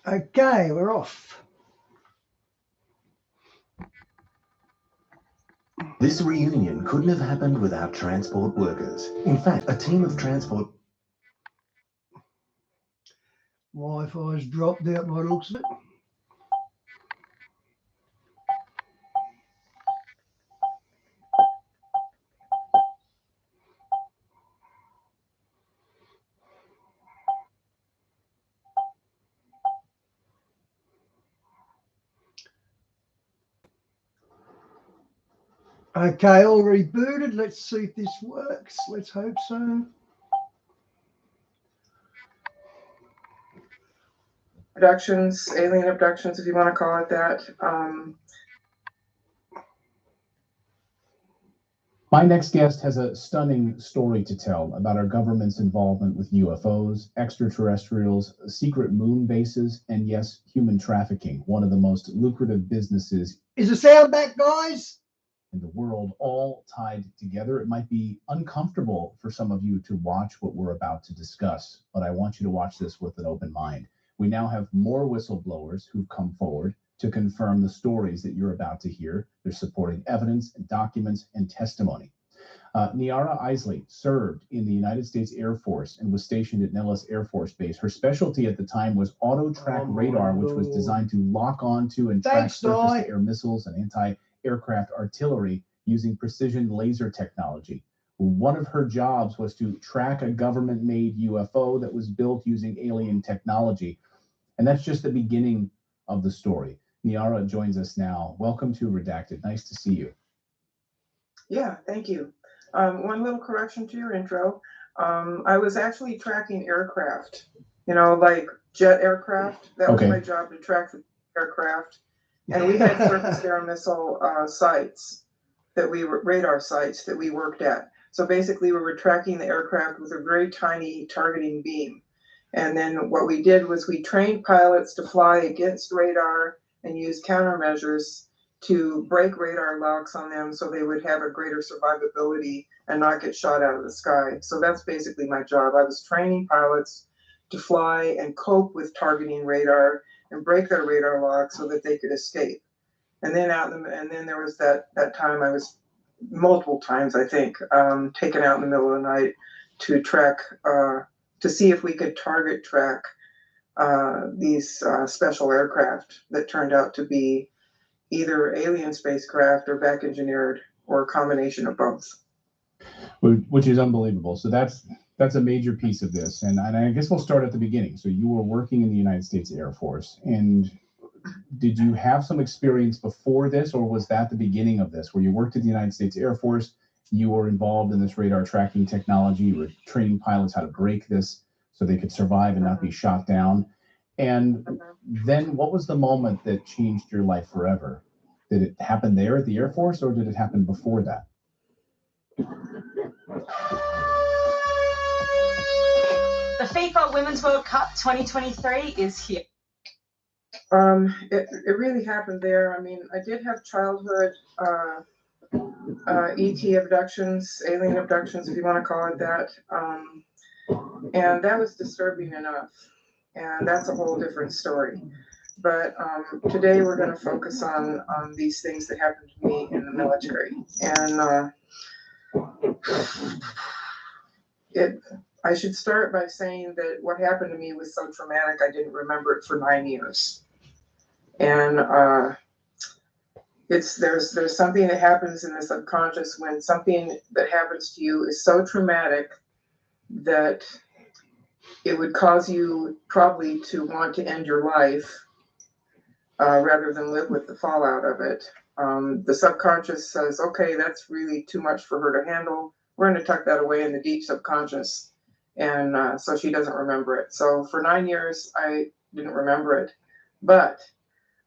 Okay, we're off. This reunion couldn't have happened without transport workers. In fact, a team of transport... Wi-Fi's dropped out by the looks of it. Okay, all rebooted. Let's see if this works. Let's hope so. Abductions, alien abductions, if you want to call it that. My next guest has a stunning story to tell about our government's involvement with UFOs, extraterrestrials, secret moon bases, and yes, human trafficking, one of the most lucrative businesses. Is the sound back, guys? In the world, all tied together. It might be uncomfortable for some of you to watch what we're about to discuss, but I want you to watch this with an open mind. We now have more whistleblowers who've come forward to confirm the stories that you're about to hear. There's supporting evidence and documents and testimony. Niara Isley served in the United States Air Force and was stationed at Nellis Air Force Base. Her specialty at the time was auto-track radar, which was designed to lock onto and track surface-to-air missiles and anti-aircraft artillery using precision laser technology. One of her jobs was to track a government-made UFO that was built using alien technology. And that's just the beginning of the story. Niara joins us now. Welcome to Redacted. Nice to see you. Yeah, thank you. One little correction to your intro. I was actually tracking aircraft, like jet aircraft. That was my job, to track the aircraft. And we had surface air missile sites radar sites that we worked at. So basically we were tracking the aircraft with a very tiny targeting beam. And then what we did was we trained pilots to fly against radar and use countermeasures to break radar locks on them so they would have a greater survivability and not get shot out of the sky. So that's basically my job. I was training pilots to fly and cope with targeting radar and break their radar lock so that they could escape. And then there was that time I was multiple times, I think, taken out in the middle of the night to track, to see if we could target track these special aircraft that turned out to be either alien spacecraft or back engineered or a combination of both. Which is unbelievable. So that's a major piece of this. And I guess we'll start at the beginning. So you were working in the United States Air Force, and did you have some experience before this, or was that the beginning of this, where you worked at the United States Air Force, you were involved in this radar tracking technology, you were training pilots how to break this so they could survive and not be shot down? And then what was the moment that changed your life forever? Did it happen there at the Air Force, or did it happen before that? The FIFA Women's World Cup 2023 is here. It really happened there. I mean, I did have childhood ET abductions, alien abductions, if you want to call it that. And that was disturbing enough. And that's a whole different story. But today we're going to focus on these things that happened to me in the military. And I should start by saying that what happened to me was so traumatic I didn't remember it for 9 years. And there's something that happens in the subconscious when something that happens to you is so traumatic that it would cause you probably to want to end your life rather than live with the fallout of it. The subconscious says, okay, that's really too much for her to handle. We're going to tuck that away in the deep subconscious. And so she doesn't remember it. So for 9 years, I didn't remember it. But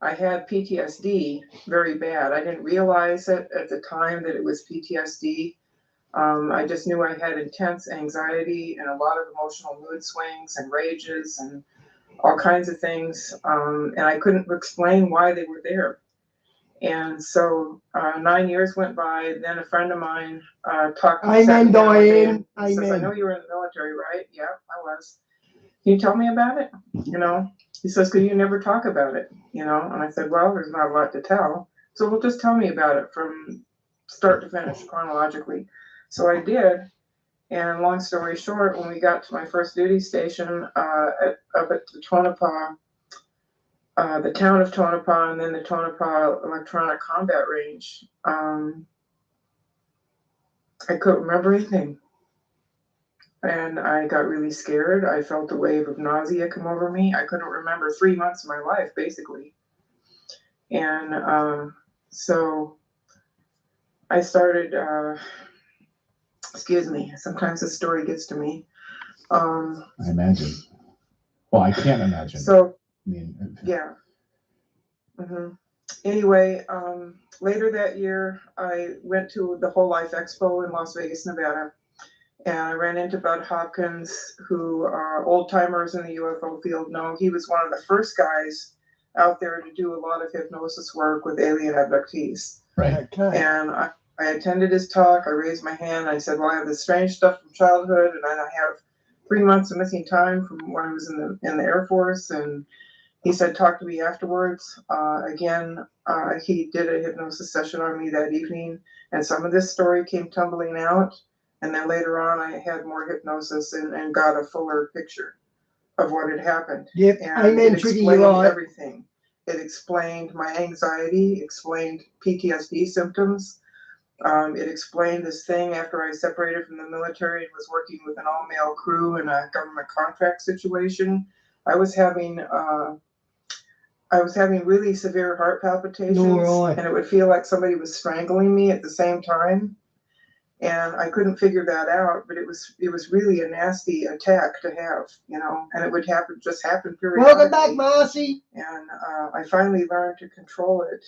I had PTSD very bad. I didn't realize it at the time that it was PTSD. I just knew I had intense anxiety and a lot of emotional mood swings and rages and all kinds of things. And I couldn't explain why they were there. And so 9 years went by. Then a friend of mine talked to me. Amen, Diane. Amen. Says, I know you were in the military, right? Yeah, I was. can you tell me about it? You know, he says, "Could you never talk about it?" You know, and I said, "Well, there's not a lot to tell. So well, just tell me about it from start to finish chronologically." So I did. And long story short, when we got to my first duty station up at the Tonopah, the town of Tonopah, and then the Tonopah Electronic Combat Range, I couldn't remember anything. And I got really scared. I felt a wave of nausea come over me. I couldn't remember 3 months of my life, basically. And so I started, excuse me, sometimes the story gets to me. I imagine. Well, I can't imagine. So, I mean, yeah. Anyway, later that year, I went to the Whole Life Expo in Las Vegas, Nevada. And I ran into Bud Hopkins, who old timers in the UFO field know. He was one of the first guys out there to do a lot of hypnosis work with alien abductees. right. Okay. And I attended his talk. I raised my hand. I said, "Well, I have this strange stuff from childhood, and I have 3 months of missing time from when I was in the Air Force." And he said, "Talk to me afterwards." He did a hypnosis session on me that evening, and some of this story came tumbling out. And then later on, I had more hypnosis and got a fuller picture of what had happened. Yep. And Amen, it Tricky, you're explained right. everything. It explained my anxiety, explained PTSD symptoms. It explained this thing after I separated from the military and was working with an all-male crew in a government contract situation. I was having really severe heart palpitations, Nor I. and it would feel like somebody was strangling me at the same time. And I couldn't figure that out, but it was really a nasty attack to have, you know, and it would just happen periodically. Welcome back, Marcy. And I finally learned to control it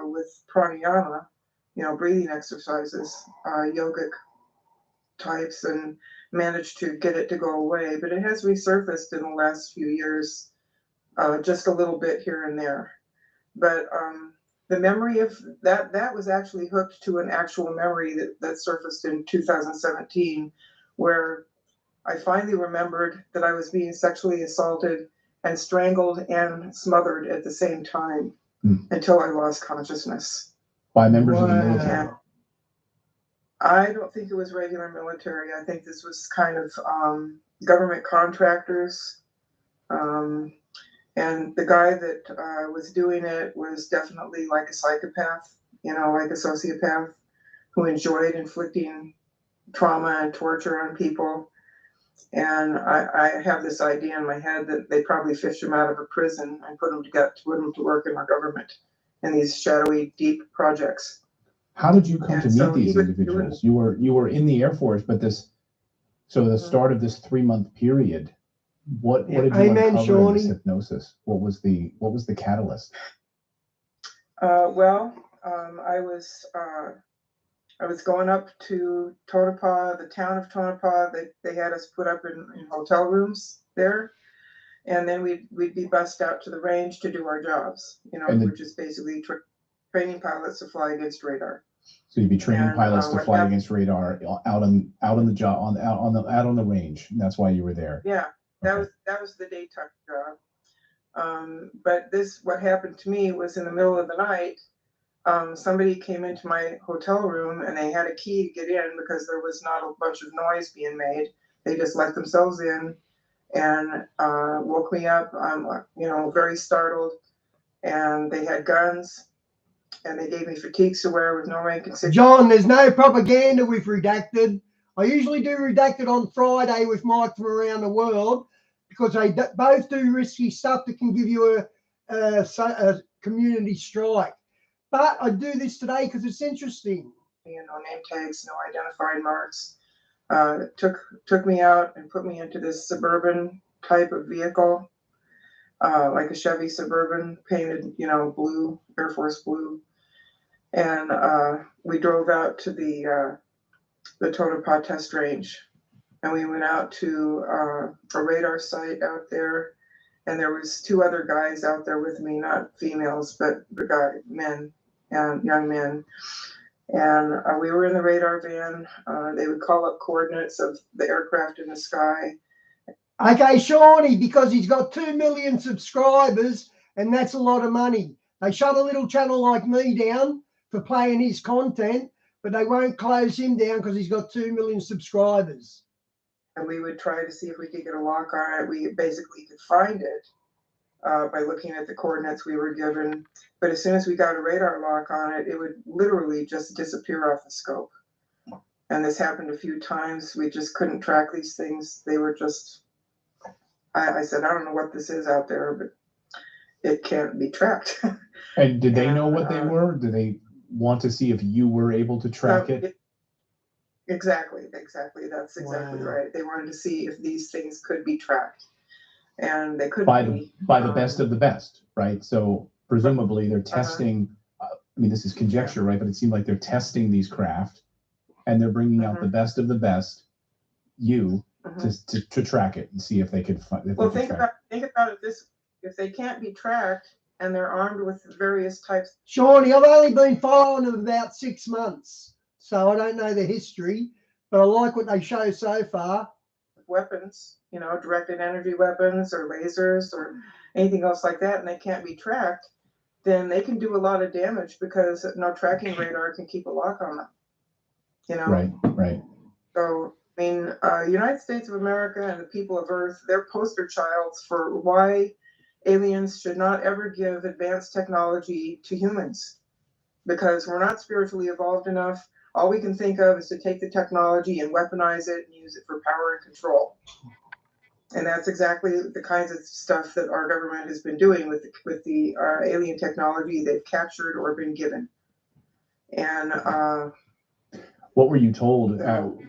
with pranayama, you know, breathing exercises, yogic types, and managed to get it to go away. But it has resurfaced in the last few years, just a little bit here and there. But the memory of that was actually hooked to an actual memory that surfaced in 2017, where I finally remembered that I was being sexually assaulted and strangled and smothered at the same time until I lost consciousness. By members of the military. And I don't think it was regular military. I think this was kind of government contractors. And the guy that was doing it was definitely like a psychopath, you know, like a sociopath who enjoyed inflicting trauma and torture on people. And I have this idea in my head that they probably fished him out of a prison and put him to work in our government in these shadowy, deep projects. How did you come And to so meet he these was individuals? You were in the Air Force, but the start of this 3-month period. What did you Amen, uncover in Shawnee. this hypnosis? What was the catalyst? I was going up to Tonopah, the town of Tonopah. They had us put up in hotel rooms there, and then we'd be bussed out to the range to do our jobs. You know, which is basically training pilots to fly against radar. So you'd be training pilots to fly against radar out on the range. And that's why you were there. Yeah, that was the daytime job. But what happened to me was in the middle of the night. Somebody came into my hotel room and they had a key to get in because there was not a bunch of noise being made. They just let themselves in and woke me up. I'm, very startled. And they had guns and they gave me fatigues to wear with no rank and insignia. John, there's no propaganda with Redacted. I usually do Redacted on Friday with Mike from around the world because they both do risky stuff that can give you a community strike. But I do this today because it's interesting. You know, name tags, no identified marks. Took me out and put me into this Suburban type of vehicle, like a Chevy Suburban, painted, blue, Air Force blue. And we drove out to the Tonopah test range. And we went out to a radar site out there. And there was 2 other guys out there with me, not females, but men. And young men, and we were in the radar van. They would call up coordinates of the aircraft in the sky. Okay, Shawnee, because he's got 2 million subscribers, and that's a lot of money. They shut a little channel like me down for playing his content, but they won't close him down because he's got 2 million subscribers. And we would try to see if we could get a lock on it. We basically could find it by looking at the coordinates we were given. But as soon as we got a radar lock on it, it would literally just disappear off the scope. And this happened a few times. We just couldn't track these things. They were just, I said, I don't know what this is out there, but it can't be tracked. And did they know what they were? Did they want to see if you were able to track it? Exactly. That's exactly right. They wanted to see if these things could be tracked. And they could be. By the best of the best, right? So presumably they're testing, I mean, this is conjecture, right? But it seemed like they're testing these craft and they're bringing out the best of the best, to track it and see if they could find. Well, think about it if they can't be tracked and they're armed with various types. Shawnee, I've only been following them about 6 months, so I don't know the history, but I like what they show so far. Weapons, directed energy weapons or lasers or anything else like that, and they can't be tracked, then they can do a lot of damage because no tracking radar can keep a lock on them. Right. So, I mean, United States of America and the people of Earth, they're poster childs for why aliens should not ever give advanced technology to humans, because we're not spiritually evolved enough. All we can think of is to take the technology and weaponize it and use it for power and control. And that's exactly the kinds of stuff that our government has been doing with the alien technology they've captured or been given. And what were you told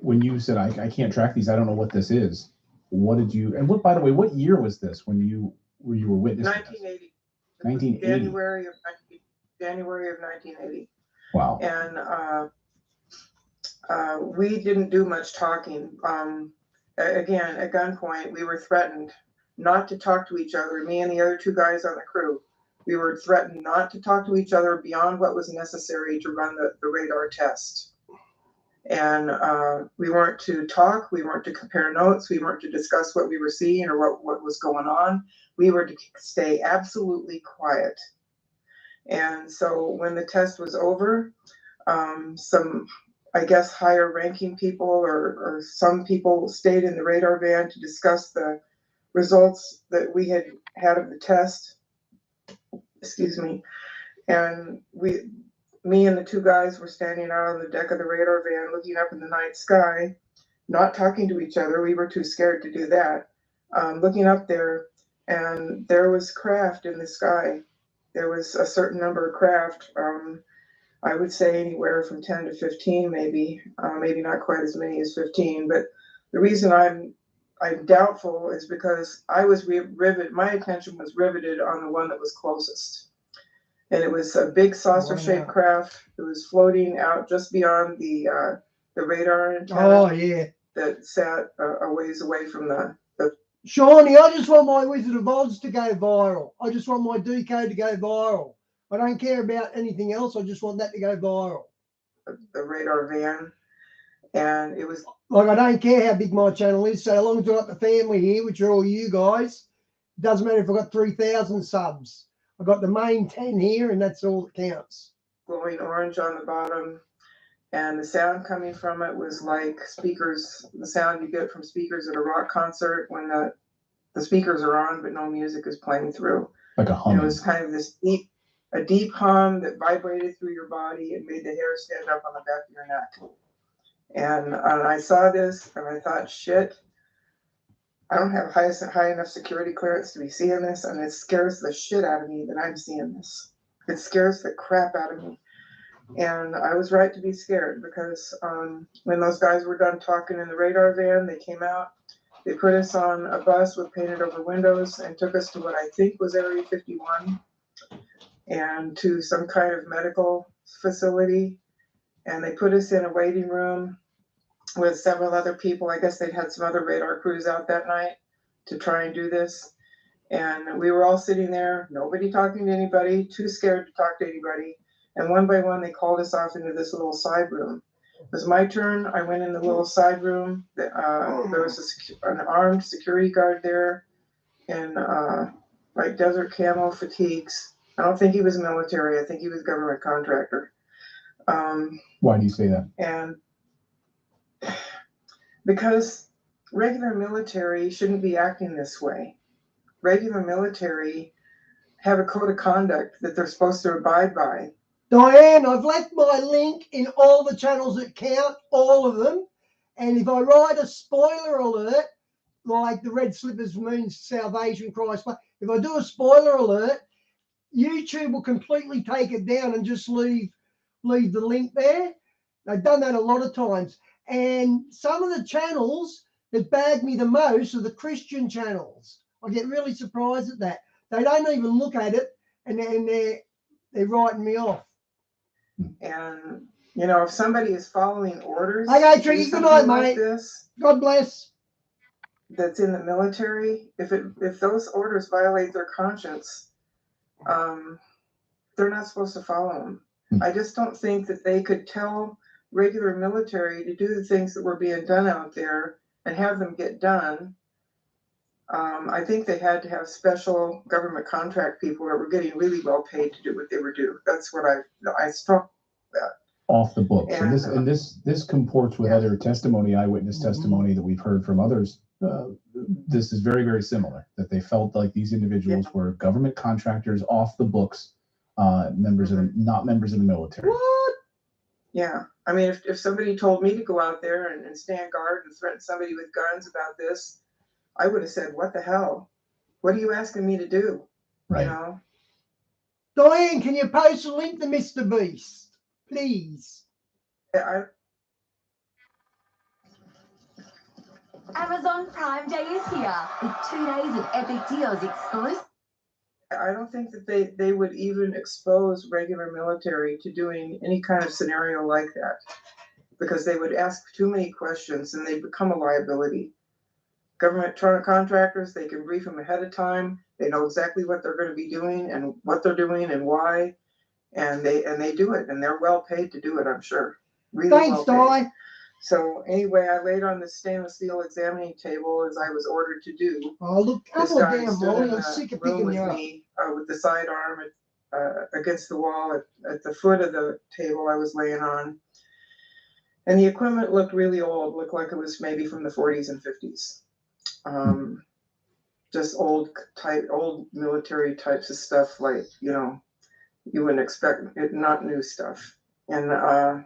when you said, I can't track these, I don't know what this is? What did you, and what, by the way, what year was this when you were witnessing 1980. 1980. January of 1980. Wow. And we didn't do much talking. Again, at gunpoint, we were threatened not to talk to each other, me and the other 2 guys on the crew. We were threatened not to talk to each other beyond what was necessary to run the radar test. And we weren't to talk, we weren't to compare notes, we weren't to discuss what we were seeing or what was going on. We were to stay absolutely quiet. And so when the test was over, some, I guess, higher ranking people or some people stayed in the radar van to discuss the results that we had of the test. Excuse me. And me and the 2 guys were standing out on the deck of the radar van looking up in the night sky, not talking to each other. We were too scared to do that. Looking up there, and there was craft in the sky. There was a certain number of craft. I would say anywhere from 10 to 15, maybe not quite as many as 15. But the reason I'm doubtful is because I was riveted. My attention was riveted on the one that was closest. And it was a big saucer-shaped craft. It was floating out just beyond the radar antenna. Oh, yeah. That sat a ways away from the. Shawnee, I just want my Wizard of Oz to go viral. I just want my decode to go viral. I don't care about anything else. I just want that to go viral. The radar van. And it was. Like, I don't care how big my channel is, so long as I've got the family here, which are all you guys. It doesn't matter if I've got 3,000 subs. I've got the main 10 here, and that's all that counts. Glowing orange on the bottom, and the sound coming from it was like speakers, the sound you get from speakers at a rock concert when the speakers are on, but no music is playing through. Like a hum. It was kind of this deep hum that vibrated through your body and made the hair stand up on the back of your neck. And I saw this, and I thought, shit, I don't have high enough security clearance to be seeing this, and it scares the shit out of me that I'm seeing this. It scares the crap out of me. And I was right to be scared because when those guys were done talking in the radar van, they came out, they put us on a bus with painted over windows and took us to what I think was Area 51 and to some kind of medical facility. And they put us in a waiting room with several other people. I guess they'd had some other radar crews out that night to try and do this. And we were all sitting there, nobody talking to anybody, too scared to talk to anybody. And one by one, they called us off into this little side room. It was my turn. I went in the little side room. There was an armed security guard there in like desert camo fatigues. I don't think he was military. I think he was government contractor. Why do you say that? And because regular military shouldn't be acting this way. Regular military have a code of conduct that they're supposed to abide by. Diane, I've left my link in all the channels that count, all of them. And if I write a spoiler alert, like the red slippers means salvation, Christ, if I do a spoiler alert, YouTube will completely take it down and just leave the link there. They've done that a lot of times. And some of the channels that bag me the most are the Christian channels. I get really surprised at that. They don't even look at it, and they're writing me off. And you know, if somebody is following orders, okay, Tricky, good night, mate. This, God bless. That's in the military. If those orders violate their conscience, they're not supposed to follow them. I just don't think that they could tell regular military to do the things that were being done out there and have them get done. I think they had to have special government contract people that were getting really well paid to do what they were doing. That's what I struck that. Off the books. And this comports with other testimony, eyewitness testimony that we've heard from others. This is very, very similar, that they felt like these individuals were government contractors off the books, not members of the military. What? Yeah. I mean, if somebody told me to go out there and stand guard and threaten somebody with guns about this, I would have said, what the hell? What are you asking me to do? Right. You know? Diane, can you post a link to Mr. Beast, please? Amazon Prime Day is here with 2 days of epic deals exclusive. I don't think that they would even expose regular military to doing any kind of scenario like that, because they would ask too many questions and they'd become a liability. Government contractors, they can brief them ahead of time. They know exactly what they're going to be doing and what they're doing and why, and they do it, and they're well paid to do it, I'm sure. Really Thanks, well paid. Di. So anyway, I laid on the stainless steel examining table as I was ordered to do. Oh, look, This I'm guy damn stood Molly. in I'm sick the of room picking with you up. me with the sidearm against the wall at the foot of the table I was laying on. And the equipment looked really old, looked like it was maybe from the 40s and 50s. Just old military types of stuff, like, you know, you wouldn't expect it, not new stuff. And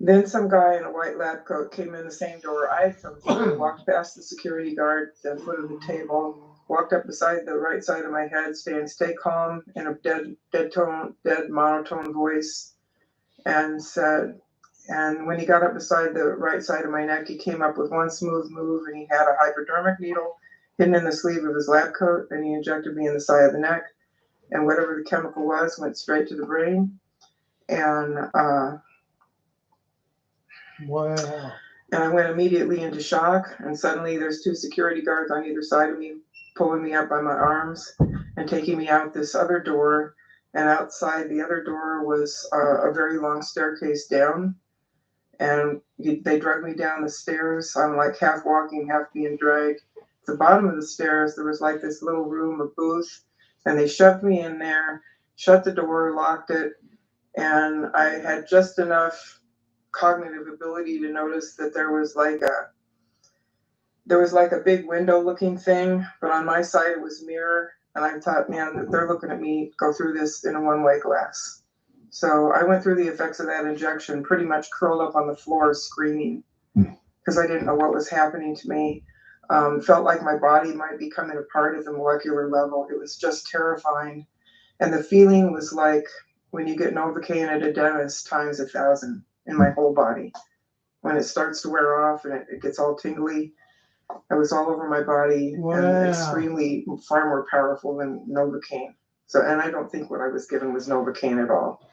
then some guy in a white lab coat came in the same door I had come through, walked past the security guard at the foot of the table, walked up beside the right side of my head, saying, "Stay calm," in a dead monotone voice, and said, and when he got up beside the right side of my neck, he came up with one smooth move, and he had a hypodermic needle hidden in the sleeve of his lab coat, and he injected me in the side of the neck, and whatever the chemical was went straight to the brain. And wow. And I went immediately into shock, and suddenly there's 2 security guards on either side of me, pulling me up by my arms and taking me out this other door. And outside the other door was a very long staircase down. And they dragged me down the stairs. I'm like half walking, half being dragged. At the bottom of the stairs, there was like this little room or booth, and they shoved me in there, shut the door, locked it, and I had just enough cognitive ability to notice that there was like a big window looking thing, but on my side it was a mirror, and I thought, man, they're looking at me go through this in a one-way glass. So I went through the effects of that injection, pretty much curled up on the floor screaming, because I didn't know what was happening to me. Felt like my body might be coming apart at the molecular level. It was just terrifying. And the feeling was like when you get Novocaine at a dentist times 1,000 in my whole body. When it starts to wear off and it gets all tingly, I was all over my body. Wow. And extremely, far more powerful than Novocaine. So, and I don't think what I was given was Novocaine at all.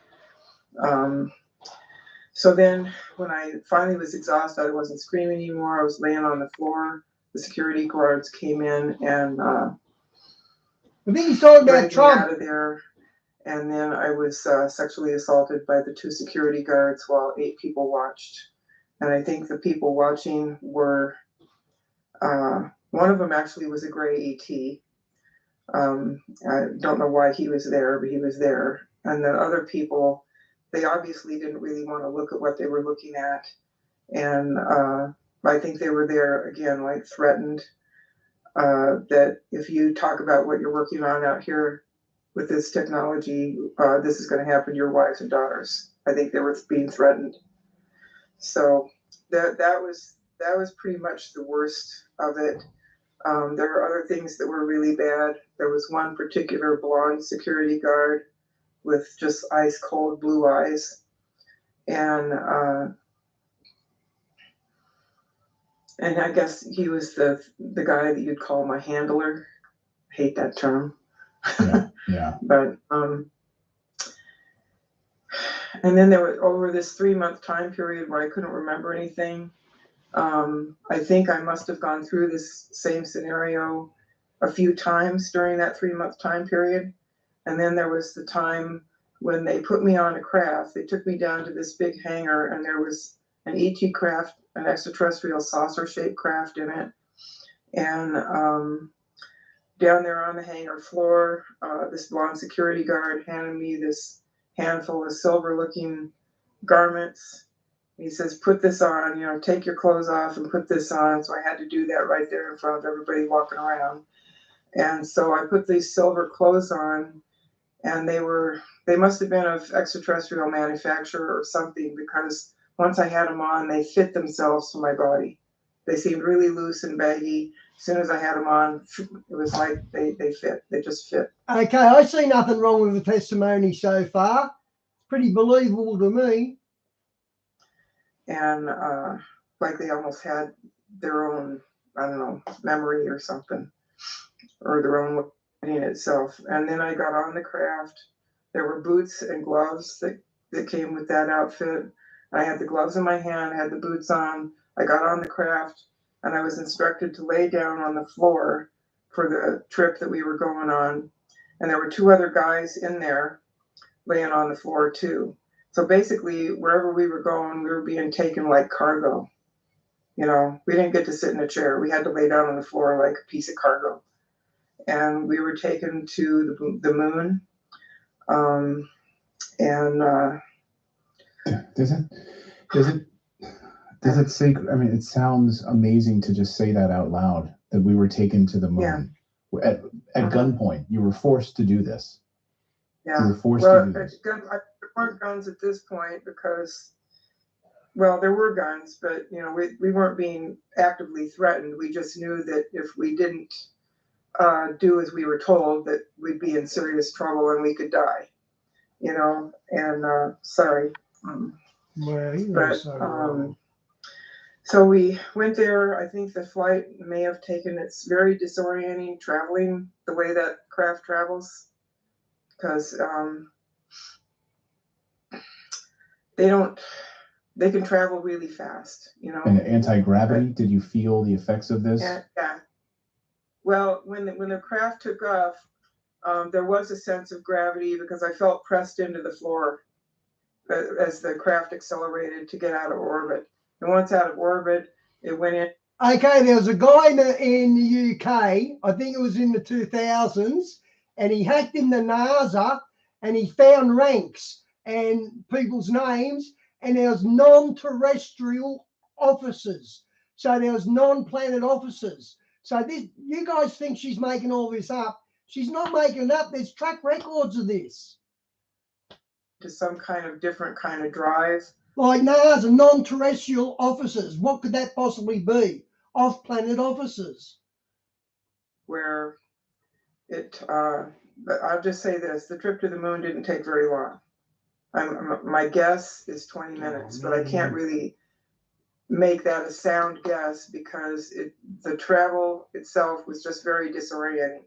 So then when I finally was exhausted, I wasn't screaming anymore. I was laying on the floor. The security guards came in and I think he's talking about dragged me Trump. out of there. And then I was sexually assaulted by the 2 security guards while 8 people watched. And I think the people watching were, one of them actually was a gray ET. I don't know why he was there, but he was there. And then other people, they obviously didn't really want to look at what they were looking at. And I think they were there, again, like threatened that if you talk about what you're working on out here with this technology, this is going to happen to your wives and daughters. I think they were being threatened. So that was pretty much the worst of it. There are other things that were really bad. There was one particular blonde security guard with just ice cold blue eyes, and I guess he was the guy that you'd call my handler. I hate that term. Yeah. But and then there was, over this 3-month time period where I couldn't remember anything, I think I must have gone through this same scenario a few times during that 3-month time period. And then there was the time when they put me on a craft. They took me down to this big hangar, and there was an ET craft, an extraterrestrial saucer-shaped craft in it. And down there on the hangar floor, this blonde security guard handed me this handful of silver-looking garments. He says, put this on, take your clothes off and put this on. So I had to do that right there in front of everybody walking around. And so I put these silver clothes on, and they must have been of extraterrestrial manufacture or something, because once I had them on, they fit themselves to my body. They seemed really loose and baggy. As soon as I had them on, it was like they fit. They just fit. Okay, I see nothing wrong with the testimony so far. Pretty believable to me. And like they almost had their own, I don't know, memory or something, or their own in itself. And then I got on the craft. There were boots and gloves that came with that outfit. I had the gloves in my hand, I had the boots on. I got on the craft, and I was instructed to lay down on the floor for the trip that we were going on. And there were 2 other guys in there laying on the floor too. So basically, wherever we were going, we were being taken like cargo. We didn't get to sit in a chair. We had to lay down on the floor like a piece of cargo. And we were taken to the moon. Does it say, I mean, it sounds amazing to just say that out loud, that we were taken to the moon. Yeah. At gunpoint. You were forced to do this. Yeah. You were forced to do this. There weren't guns at this point because, well, there were guns, but, we weren't being actively threatened. We just knew that if we didn't do as we were told, that we'd be in serious trouble and we could die, and sorry. So we went there. I think the flight may have taken, it's very disorienting traveling the way that craft travels, because they can travel really fast, And anti-gravity, did you feel the effects of this? Yeah. Well, when the craft took off, there was a sense of gravity because I felt pressed into the floor as the craft accelerated to get out of orbit. And once out of orbit, it went in. Okay, there was a guy in the UK, I think it was in the 2000s, and he hacked into NASA, and he found ranks and people's names, and there was non-terrestrial officers. So there was non-planet officers. So you guys think she's making all this up. She's not making it up. There's track records of this. To some kind of different kind of drive. Like NASA, non-terrestrial officers. What could that possibly be? Off-planet officers. Where I'll just say this, the trip to the moon didn't take very long. My guess is 20 minutes, but I can't really make that a sound guess because the travel itself was just very disorienting.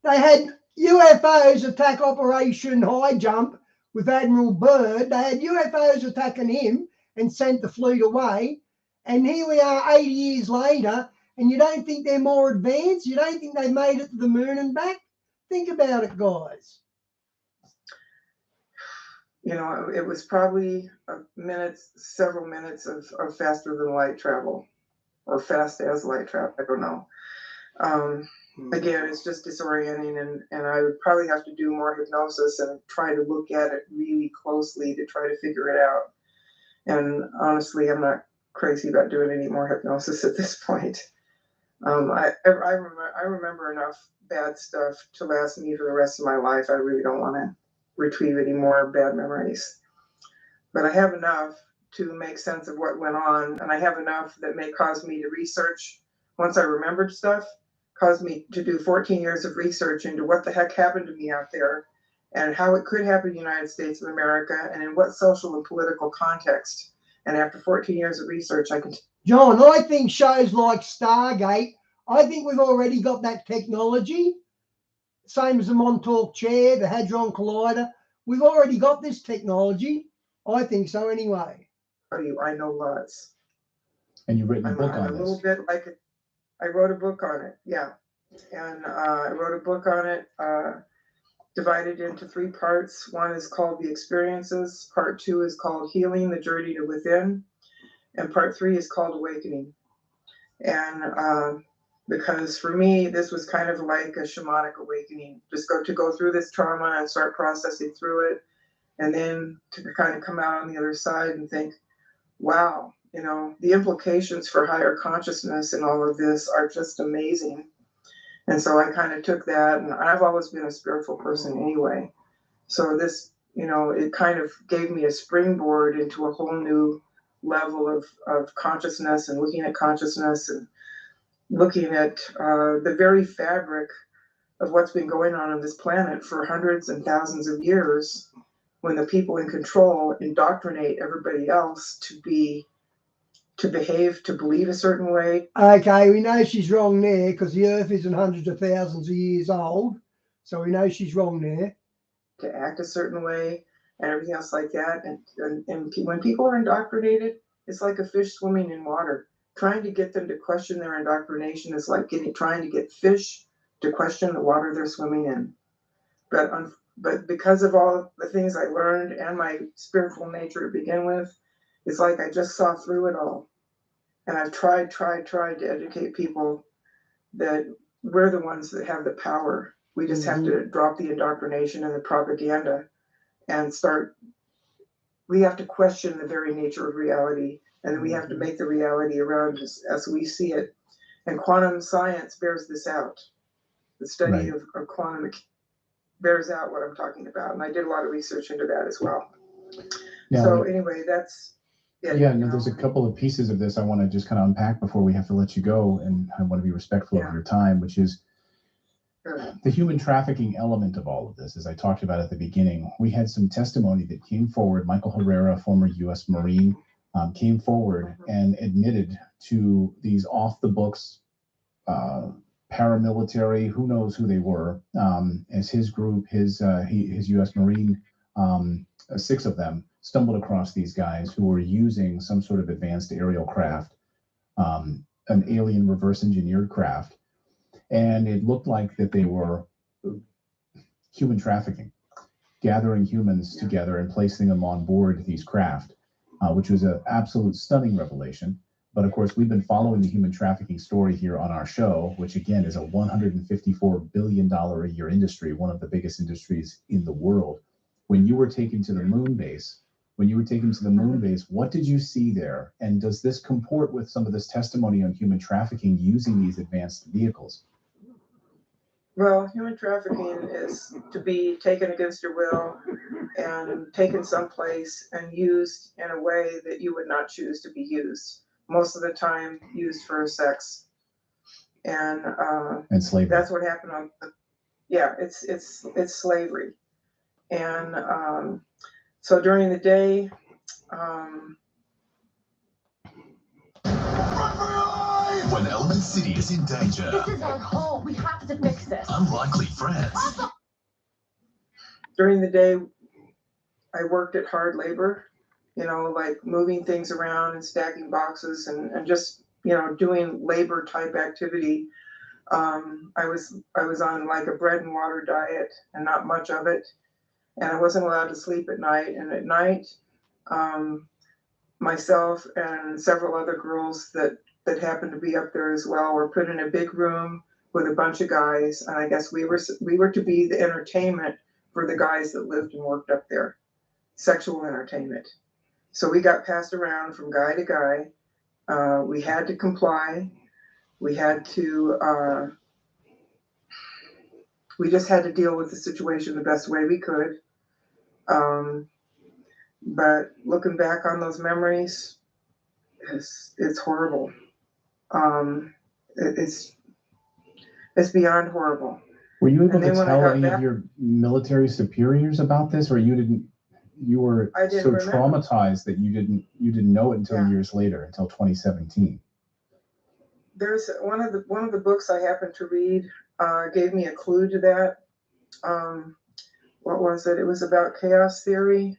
They had UFOs attack Operation High Jump with Admiral Byrd. They had UFOs attacking him and sent the fleet away. And here we are 80 years later, and you don't think they're more advanced? You don't think they made it to the moon and back? Think about it, guys. You know, it was probably several minutes of faster than light travel, or fast as light travel. I don't know. Again, it's just disorienting, and I would probably have to do more hypnosis and try to look at it really closely to try to figure it out. And honestly, I'm not crazy about doing any more hypnosis at this point. I remember enough bad stuff to last me for the rest of my life. I really don't want to retrieve any more bad memories. But I have enough to make sense of what went on, and I have enough that may cause me to research. Once I remembered stuff, caused me to do 14 years of research into what the heck happened to me out there and how it could happen in the United States of America and in what social and political context. And after 14 years of research, I can... John, I think shows like Stargate, I think we've already got that technology. Same as the Montauk Chair, the Hadron Collider. We've already got this technology. I think so anyway. I know lots. And you've written a book on a little bit like it. I wrote a book on it, yeah. And I wrote a book on it, divided into 3 parts. One is called The Experiences. Part 2 is called Healing, the Journey to Within. And part 3 is called Awakening. And because for me, this was kind of like a shamanic awakening. Just to go through this trauma and start processing through it. And then to kind of come out on the other side and think, wow, you know, the implications for higher consciousness and all of this are just amazing. And so I kind of took that, and I've always been a spiritual person anyway. So this, you know, it kind of gave me a springboard into a whole new level of consciousness and looking at consciousness and looking at the very fabric of what's been going on this planet for hundreds and thousands of years, when the people in control indoctrinate everybody else to behave, to believe a certain way. Okay, we know she's wrong there because the Earth isn't hundreds of thousands of years old. So we know she's wrong there. To act a certain way and everything else like that. And when people are indoctrinated, it's like a fish swimming in water. Trying to get them to question their indoctrination is like trying to get fish to question the water they're swimming in. But because of all the things I learned and my spiritual nature to begin with, it's like I just saw through it all. And I've tried to educate people that we're the ones that have the power. We just have to drop the indoctrination and the propaganda and we have to question the very nature of reality. And we have to make the reality around us as we see it. And quantum science bears this out. The study of quantum bears out what I'm talking about. And I did a lot of research into that as well. Now, so anyway, that's it. Yeah, no, there's a couple of pieces of this I want to just kind of unpack before we have to let you go. And I want to be respectful of your time, which is the human trafficking element of all of this. As I talked about at the beginning, we had some testimony that came forward. Michael Herrera, former U.S. Marine, came forward and admitted to these off-the-books paramilitary, who knows who they were, as his group, his U.S. Marine, 6 of them stumbled across these guys who were using some sort of advanced aerial craft, an alien reverse engineered craft, and it looked like that they were human trafficking, gathering humans together and placing them on board these craft, which was an absolute stunning revelation. But of course, we've been following the human trafficking story here on our show, which again is a $154 billion a year industry, one of the biggest industries in the world. When you were taken to the moon base, what did you see there? And does this comport with some of this testimony on human trafficking using these advanced vehicles? Well, human trafficking is to be taken against your will and taken someplace and used in a way that you would not choose to be used. Most of the time used for sex. And slavery. That's what happened on, it's slavery. And so during the day, when Element City is in danger. This is our home. We have to fix this. Unlikely friends. During the day, I worked at hard labor, you know, like moving things around and stacking boxes and just, you know, doing labor type activity. I was on like a bread and water diet and not much of it, and I wasn't allowed to sleep at night. And at night, myself and several other girls that happened to be up there as well were put in a big room with a bunch of guys, and I guess we were to be the entertainment for the guys that lived and worked up there, sexual entertainment. So we got passed around from guy to guy. We had to comply. We had to. We just had to deal with the situation the best way we could. But looking back on those memories, it's horrible. It's beyond horrible. Were you able to tell any of your military superiors about this, or you were so traumatized that you didn't know it until years later, until 2017? There's one of the books I happened to read gave me a clue to that. What was it? It was about chaos theory.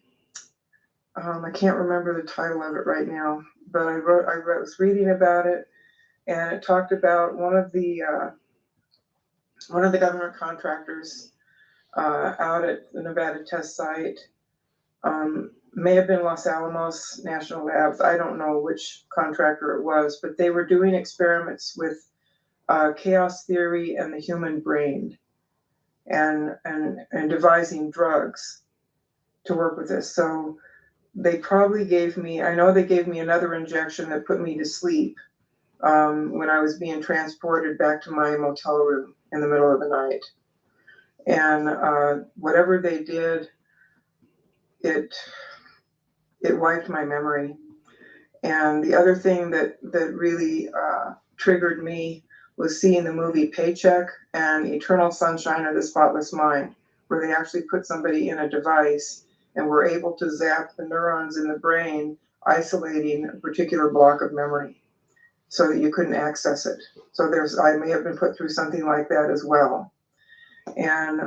I can't remember the title of it right now, but I was reading about it, and it talked about one of the government contractors out at the Nevada test site. May have been Los Alamos National Labs. I don't know which contractor it was, but they were doing experiments with chaos theory and the human brain, and devising drugs to work with this. So they probably gave me, I know they gave me another injection that put me to sleep when I was being transported back to my motel room in the middle of the night. And whatever they did, it wiped my memory. And the other thing that really triggered me was seeing the movie Paycheck and Eternal Sunshine of the Spotless Mind, where they actually put somebody in a device and were able to zap the neurons in the brain, isolating a particular block of memory so that you couldn't access it. So I may have been put through something like that as well. And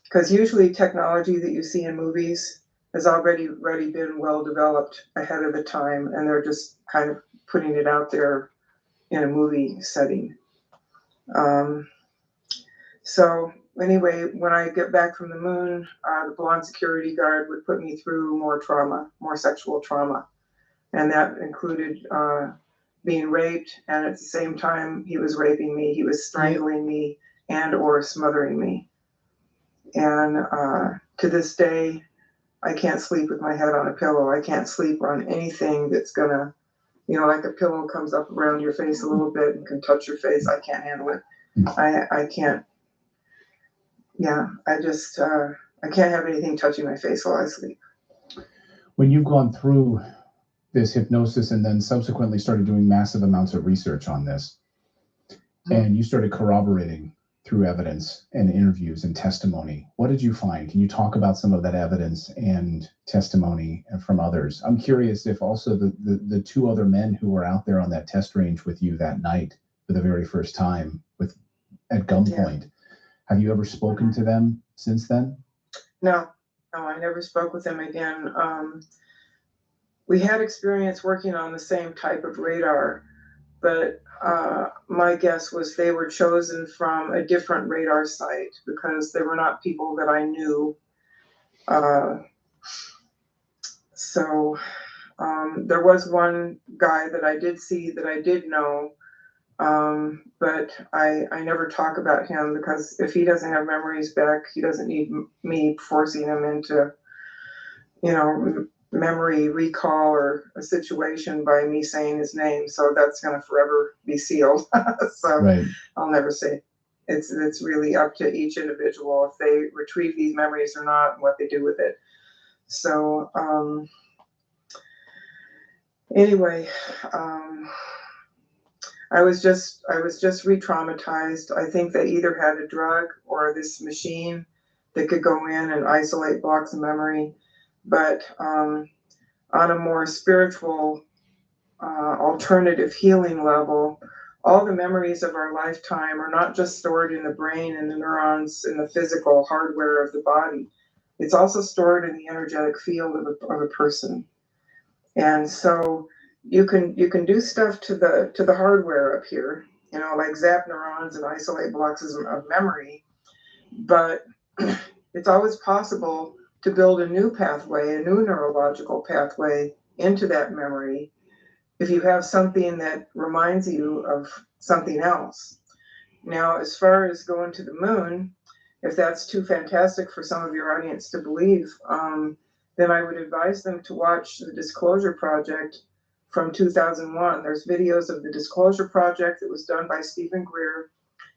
because usually technology that you see in movies has already been well developed ahead of the time, and they're just kind of putting it out there in a movie setting. So anyway, when I get back from the moon, the blonde security guard would put me through more trauma, more sexual trauma. And that included being raped, and at the same time he was raping me, he was strangling me and or smothering me. And to this day, I can't sleep with my head on a pillow. I can't sleep on anything that's gonna, like a pillow comes up around your face a little bit and can touch your face. I can't handle it. I can't. Yeah, I can't have anything touching my face while I sleep. When you've gone through this hypnosis and then subsequently started doing massive amounts of research on this, and you started corroborating through evidence and interviews and testimony, what did you find? Can you talk about some of that evidence and testimony from others? I'm curious if also the two other men who were out there on that test range with you that night for the very first time at gunpoint, have you ever spoken to them since then? No, I never spoke with them again. We had experience working on the same type of radar, but my guess was they were chosen from a different radar site because they were not people that I knew. So there was one guy that I did see that I did know, but I never talk about him because if he doesn't have memories back, he doesn't need me forcing him into, memory recall or a situation by me saying his name. So that's going to forever be sealed. So right. I'll never say. It's really up to each individual if they retrieve these memories or not and what they do with it. So anyway, I was just re-traumatized. I think they either had a drug or this machine that could go in and isolate blocks of memory. But on a more spiritual, alternative healing level, all the memories of our lifetime are not just stored in the brain and the neurons in the physical hardware of the body. It's also stored in the energetic field of a person. And so you can do stuff to the hardware up here, like zap neurons and isolate blocks of memory. But it's always possible to build a new pathway, a new neurological pathway into that memory if you have something that reminds you of something else. Now, as far as going to the moon, if that's too fantastic for some of your audience to believe, then I would advise them to watch the Disclosure Project from 2001. There's videos of the Disclosure Project that was done by Stephen Greer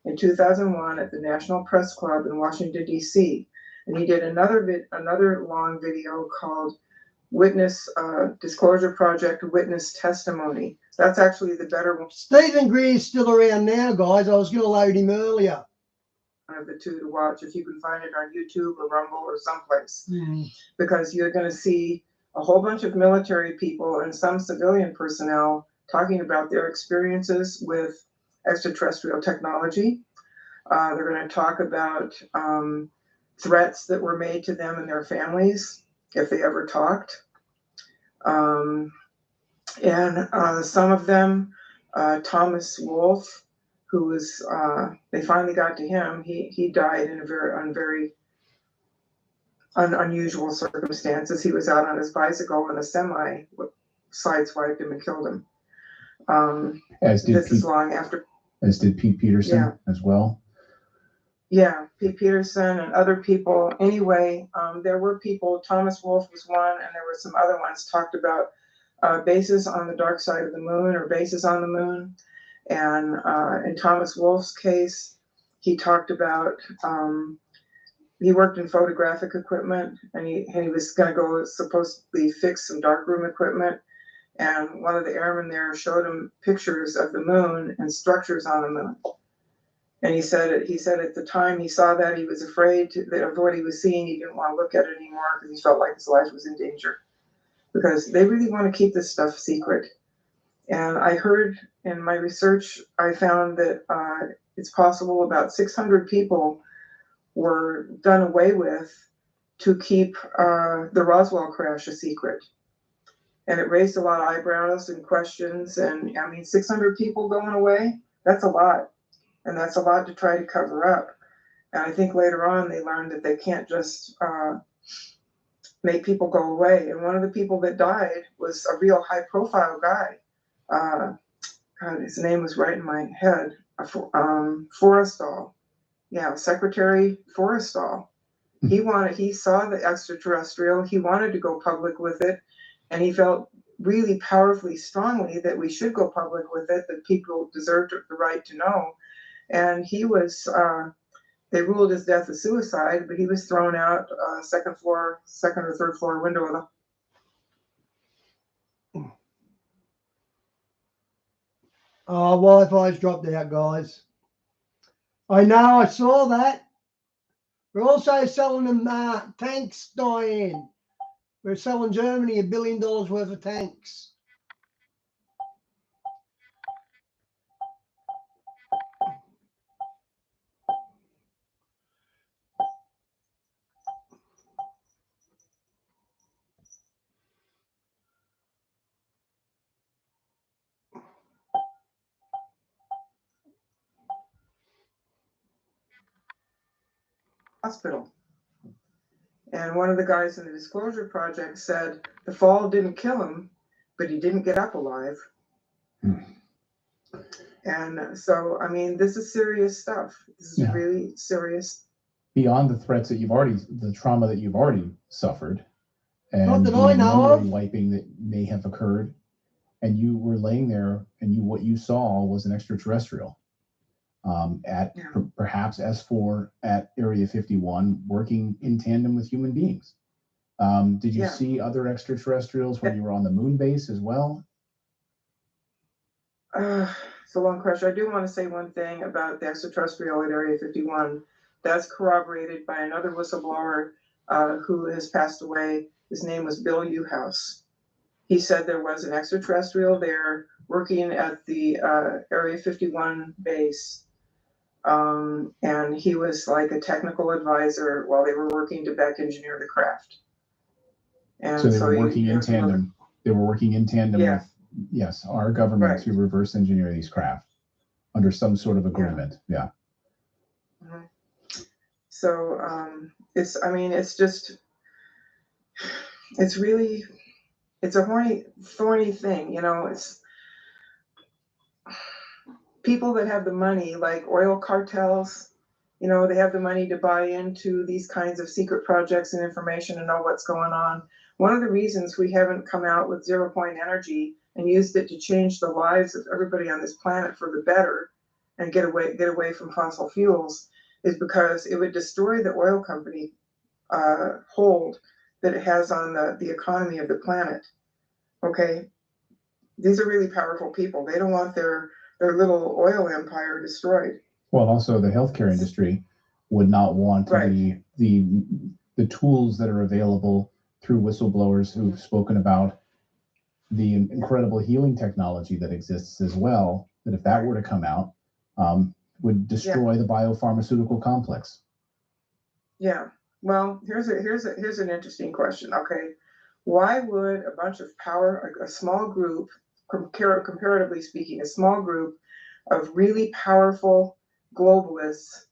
in 2001 at the National Press Club in Washington, D.C. And he did another long video called Disclosure Project Witness Testimony. That's actually the better one. Stephen Greer's still around now, guys. I was going to load him earlier. One of the two to watch, if you can find it on YouTube or Rumble or someplace, because you're going to see a whole bunch of military people and some civilian personnel talking about their experiences with extraterrestrial technology. They're going to talk about threats that were made to them and their families if they ever talked. And some of them, Thomas Wolfe, who was, they finally got to him. He died in very unusual circumstances. He was out on his bicycle and a semi sideswiped him and killed him. This is long after. As did Pete Peterson as well. Yeah, Pete Peterson and other people. Anyway, there were people, Thomas Wolfe was one, and there were some other ones talked about bases on the dark side of the moon or bases on the moon. And in Thomas Wolfe's case, he talked about, he worked in photographic equipment, and he was going to go supposedly fix some darkroom equipment. And one of the airmen there showed him pictures of the moon and structures on the moon. And he said at the time he saw that, he was afraid of what he was seeing. He didn't want to look at it anymore because he felt like his life was in danger. Because they really want to keep this stuff secret. And I heard in my research, I found that it's possible about 600 people were done away with to keep the Roswell crash a secret. And it raised a lot of eyebrows and questions. And I mean, 600 people going away, that's a lot. And that's a lot to try to cover up. And I think later on they learned that they can't just make people go away. And one of the people that died was a real high profile guy. God, his name was right in my head. Forrestal. Yeah, Secretary Forrestal. He saw the extraterrestrial. He wanted to go public with it. And he felt really powerfully, strongly that we should go public with it, that people deserved the right to know. And he was, they ruled his death a suicide, but he was thrown out second or third floor window of the. Oh, Wi-Fi's dropped out, guys. I know, I saw that. We're also selling them tanks, Diane. We're selling Germany $1 billion worth of tanks. Hospital. And one of the guys in the Disclosure Project said the fall didn't kill him, but he didn't get up alive. And so, I mean, this is serious stuff. This is really serious. Beyond the threats that the trauma that you've already suffered, and Not that I know of. wiping that may have occurred, and you were laying there, and what you saw was an extraterrestrial. Perhaps S4 at Area 51, working in tandem with human beings. Did you see other extraterrestrials when you were on the moon base as well? It's a long question. I do want to say one thing about the extraterrestrial at Area 51. That's corroborated by another whistleblower who has passed away. His name was Bill Uhouse. He said there was an extraterrestrial there working at the Area 51 base. And he was like a technical advisor while they were working to back engineer the craft. And so they were working in tandem. They were working in tandem with, our government to reverse engineer these craft. under some sort of agreement. Yeah. Mhm. So I mean, it's just, it's really, it's a thorny thing, you know. It's people that have the money, like oil cartels, you know, they have the money to buy into these kinds of secret projects and information and know what's going on. One of the reasons we haven't come out with 0 point energy and used it to change the lives of everybody on this planet for the better and get away from fossil fuels is because it would destroy the oil company hold that it has on the economy of the planet. Okay, these are really powerful people. They don't want their little oil empire destroyed. Well, also the healthcare industry would not want Right. the tools that are available through whistleblowers who've spoken about the incredible healing technology that exists as well. That if that were to come out, would destroy the biopharmaceutical complex. Yeah. Well, here's an interesting question. Okay, why would a bunch of a small group, comparatively speaking, a small group of really powerful globalists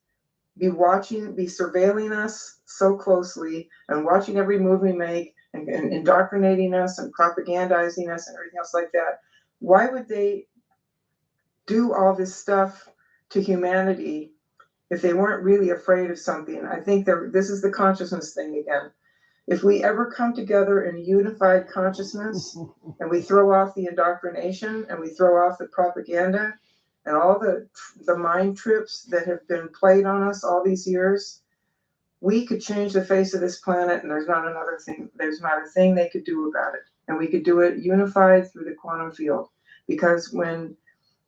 be surveilling us so closely and watching every move we make and indoctrinating us and propagandizing us and everything else like that? Why would they do all this stuff to humanity if they weren't really afraid of something? I think this is the consciousness thing again. If we ever come together in a unified consciousness and we throw off the indoctrination and we throw off the propaganda and all the mind trips that have been played on us all these years, we could change the face of this planet, and there's not a thing they could do about it. And we could do it unified through the quantum field. Because when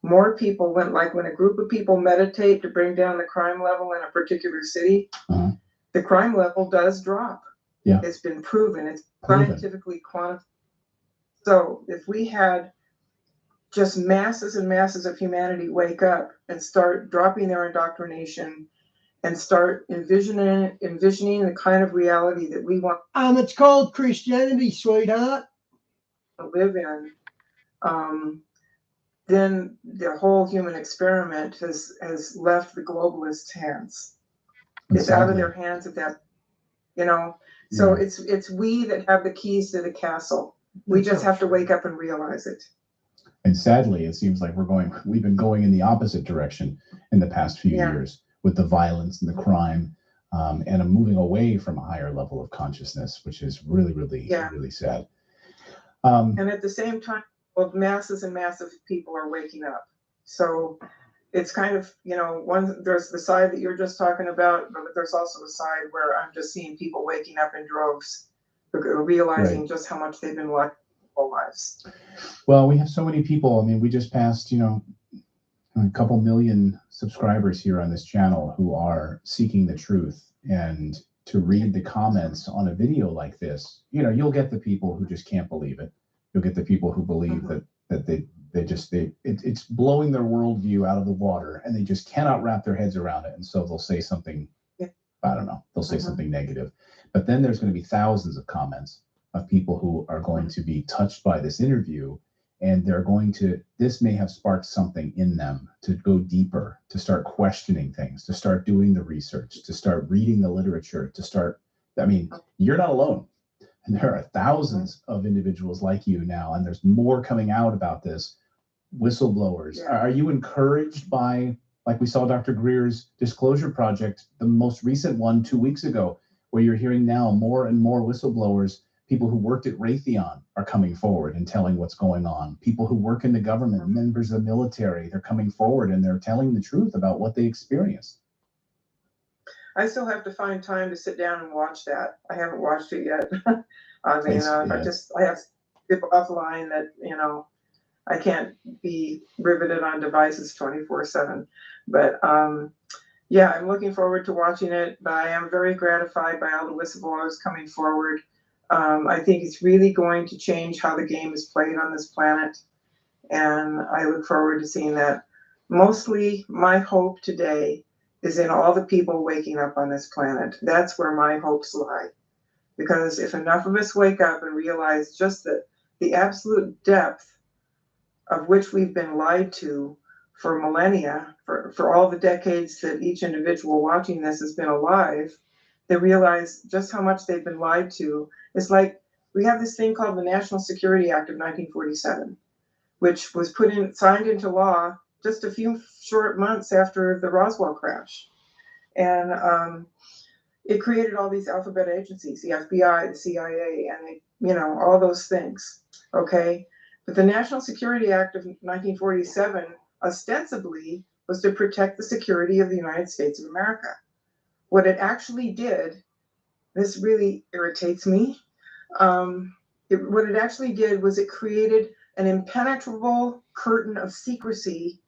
more people when a group of people meditate to bring down the crime level in a particular city, the crime level does drop. Yeah. It's been proven. It's scientifically quantified. So if we had just masses and masses of humanity wake up and start dropping their indoctrination and start envisioning the kind of reality that we want It's called Christianity, sweetheart. to live in, then the whole human experiment has left the globalists' hands. It's out of their hands at that, you know. So it's we that have the keys to the castle. We just have to wake up and realize it. And sadly, it seems like we've been going in the opposite direction in the past few years with the violence and the crime, and a moving away from a higher level of consciousness, which is really, really, really sad. And at the same time, well, masses and masses of people are waking up. So it's kind of, you know, there's the side that you're just talking about, but there's also a side where I'm just seeing people waking up in droves, realizing just how much they've been watching their whole lives. Well, we have so many people. I mean, we just passed, you know, a couple million subscribers here on this channel who are seeking the truth. And to read the comments on a video like this, you know, you'll get the people who just can't believe it. You'll get the people who believe that it's blowing their worldview out of the water, and they just cannot wrap their heads around it. And so they'll say something, I don't know, they'll say something negative. But then there's going to be thousands of comments of people who are going to be touched by this interview, and this may have sparked something in them to go deeper, to start questioning things, to start doing the research, to start reading the literature, you're not alone. And there are thousands of individuals like you now, and there's more coming out about this. Whistleblowers. Yeah. Are you encouraged by, like we saw Dr. Greer's disclosure project, the most recent one 2 weeks ago, where you're hearing now more and more whistleblowers, people who worked at Raytheon are coming forward and telling what's going on. People who work in the government, members of the military, they're coming forward and they're telling the truth about what they experienced. I still have to find time to sit down and watch that. I haven't watched it yet. I mean, I have people offline that, you know, I can't be riveted on devices 24/7. But yeah, I'm looking forward to watching it. But I am very gratified by all the whistleblowers coming forward. I think it's really going to change how the game is played on this planet. And I look forward to seeing that. Mostly my hope today is in all the people waking up on this planet. That's where my hopes lie. Because if enough of us wake up and realize just the absolute depth of which we've been lied to for millennia, for all the decades that each individual watching this has been alive, they realize just how much they've been lied to. It's like we have this thing called the National Security Act of 1947, which was signed into law just a few short months after the Roswell crash. And it created all these alphabet agencies, the FBI, the CIA, and all those things, okay? But the National Security Act of 1947 ostensibly was to protect the security of the United States of America. What it actually did, this really irritates me, what it actually did was it created an impenetrable curtain of secrecy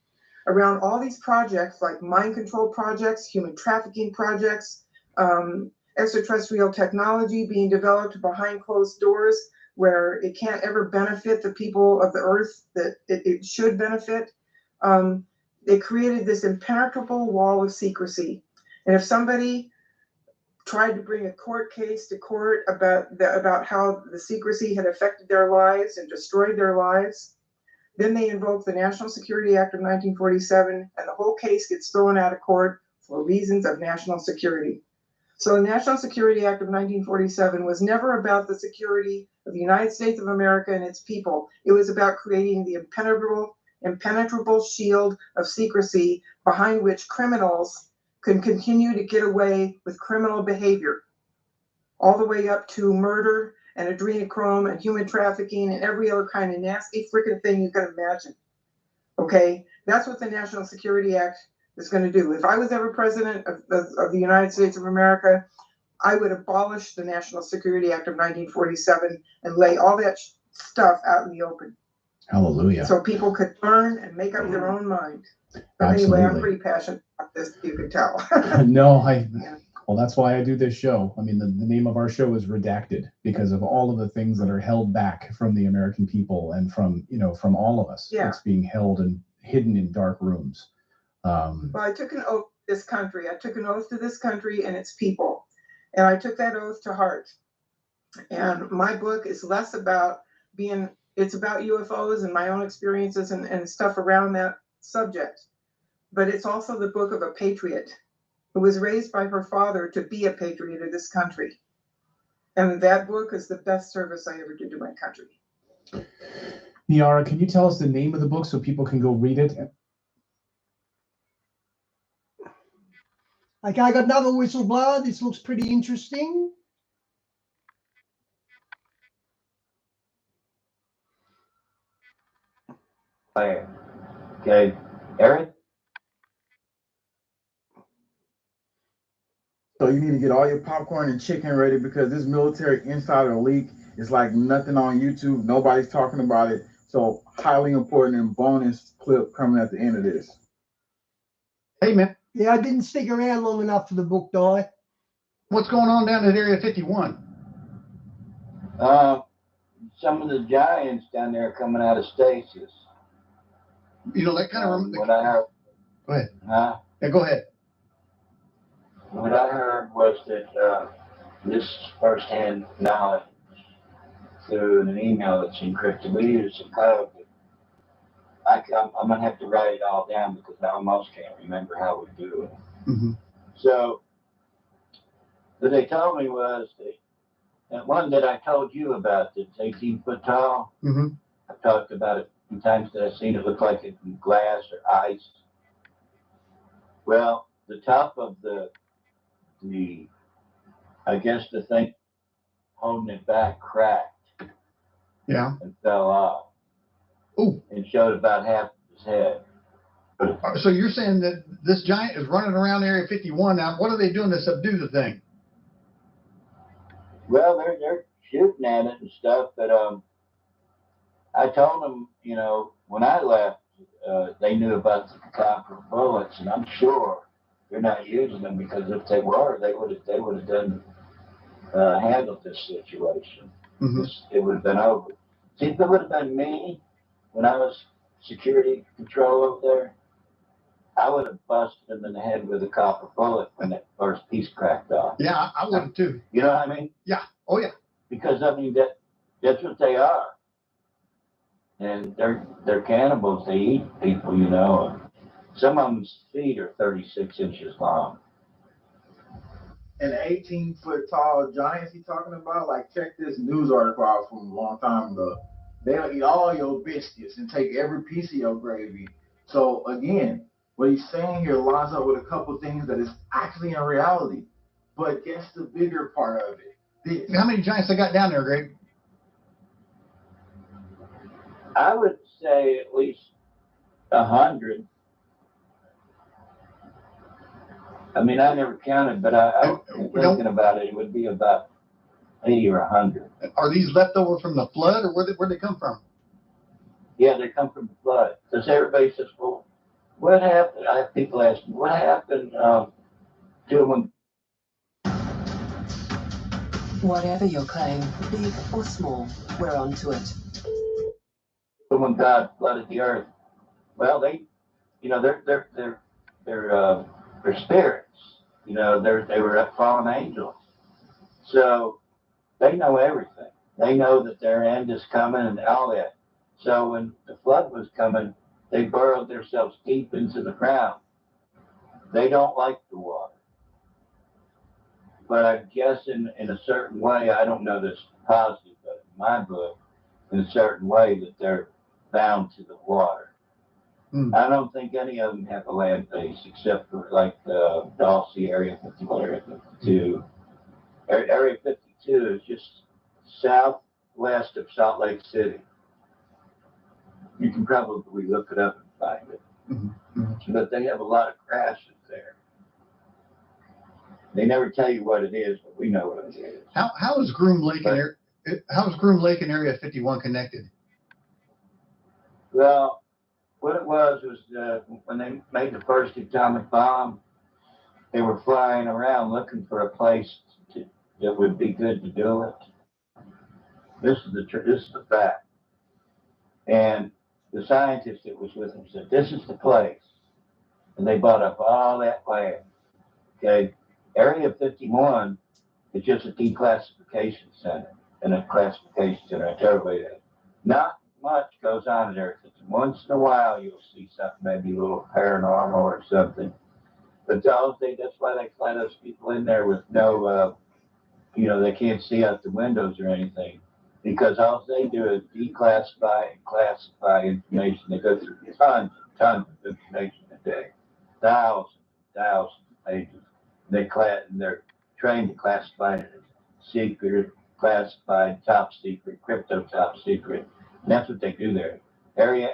around all these projects, like mind control projects, human trafficking projects, extraterrestrial technology being developed behind closed doors where it can't ever benefit the people of the earth that it should benefit. It created this impenetrable wall of secrecy. And if somebody tried to bring a court case to court about how the secrecy had affected their lives and destroyed their lives, then they invoke the National Security Act of 1947, and the whole case gets thrown out of court for reasons of national security. So the National Security Act of 1947 was never about the security of the United States of America and its people. It was about creating the impenetrable shield of secrecy behind which criminals can continue to get away with criminal behavior, all the way up to murder and adrenochrome and human trafficking and every other kind of nasty freaking thing you can imagine. Okay, that's what the National Security Act is going to do. If I was ever president of the United States of America, I would abolish the National Security Act of 1947 and lay all that stuff out in the open. Hallelujah. So people could learn and make up their own mind. But Absolutely. anyway, I'm pretty passionate about this, you can tell. No, well, that's why I do this show. I mean, the name of our show is Redacted because of all of the things that are held back from the American people and from all of us. Yeah. It's being held and hidden in dark rooms. Well, I took an oath to this country. I took an oath to this country and its people. And I took that oath to heart. And my book is less about it's about UFOs and my own experiences and stuff around that subject. But it's also the book of a patriot who was raised by her father to be a patriot of this country. And that book is the best service I ever did to my country. Niara, can you tell us the name of the book so people can go read it? Okay, I got another whistleblower. This looks pretty interesting. Okay, Eric? So you need to get all your popcorn and chicken ready because this military insider leak is like nothing on YouTube. Nobody's talking about it. So highly important and bonus clip coming at the end of this. Hey, man. Yeah, I didn't stick around long enough for the book, Di. What's going on down at Area 51? Some of the giants down there coming out of stasis. That kind of... What I heard... Go ahead. Huh? Yeah, go ahead. What I heard was that this is firsthand knowledge through an email that's encrypted. We use some code. I'm going to have to write it all down because I almost can't remember how we do it. Mm-hmm. So, what they told me was that one that I told you about that's 18 foot tall. Mm-hmm. I've talked about it sometimes that I've seen it look like it's glass or ice. Well, the top of the I guess the thing holding it back cracked. Yeah. And fell off. Ooh. And showed about half of his head. So you're saying that this giant is running around Area 51 now. What are they doing to subdue the thing? Well, they're shooting at it and stuff, but I told them, when I left, they knew about the copper bullets, and I'm sure they're not using them because if they were, they would have done handled this situation. Mm-hmm. It would have been over. See, if it would have been me when I was security control over there, I would have busted him in the head with a copper bullet when that first piece cracked off. Yeah, I would have too. You know what I mean? Yeah. Oh yeah. Because I mean that's what they are. And they're cannibals. They eat people, Some of them's feet are 36 inches long. And 18-foot tall giants he talking about, like, check this news article out from a long time ago. They'll eat all your biscuits and take every piece of your gravy. So again, what he's saying here lines up with a couple things that is actually in reality. But guess the bigger part of it. How many giants they got down there, Greg? I would say at least 100. I mean, I never counted, but I'm thinking about it. It would be about 80 or 100. Are these left over from the flood, or where'd they come from? Yeah, they come from the flood. Because everybody says, well, what happened? I have people ask me, what happened to them? Whatever your claim, big or small, we're on to it. When God flooded the earth? Well, they, you know, they're spirits. You know, they were fallen angels. So they know everything. They know that their end is coming and all that. So when the flood was coming, they burrowed themselves deep into the ground. They don't like the water. But I guess in a certain way, I don't know this positive, but in my book, in a certain way that they're bound to the water. I don't think any of them have a land base except for like Dulce, Area 51, Area 52. Area 52 is just southwest of Salt Lake City. You can probably look it up and find it. But they have a lot of crashes there. They never tell you what it is, but we know what it is. How is Groom Lake and Area 51 connected? Well, what it was when they made the first atomic bomb, they were flying around looking for a place that would be good to do it. This is the fact. And the scientist that was with them said, this is the place. And they bought up all that land. Okay. Area 51 is just a declassification center and a classification center. I totally that. Not much goes on in there. Once in a while you'll see something, maybe a little paranormal or something. But that's why they fly those people in there with no, they can't see out the windows or anything. Because all they do is declassify and classify information. They go through tons of information a day. Thousands of pages. They're trained to classify it as secret, classified, top secret, crypto top secret. And that's what they do there. Area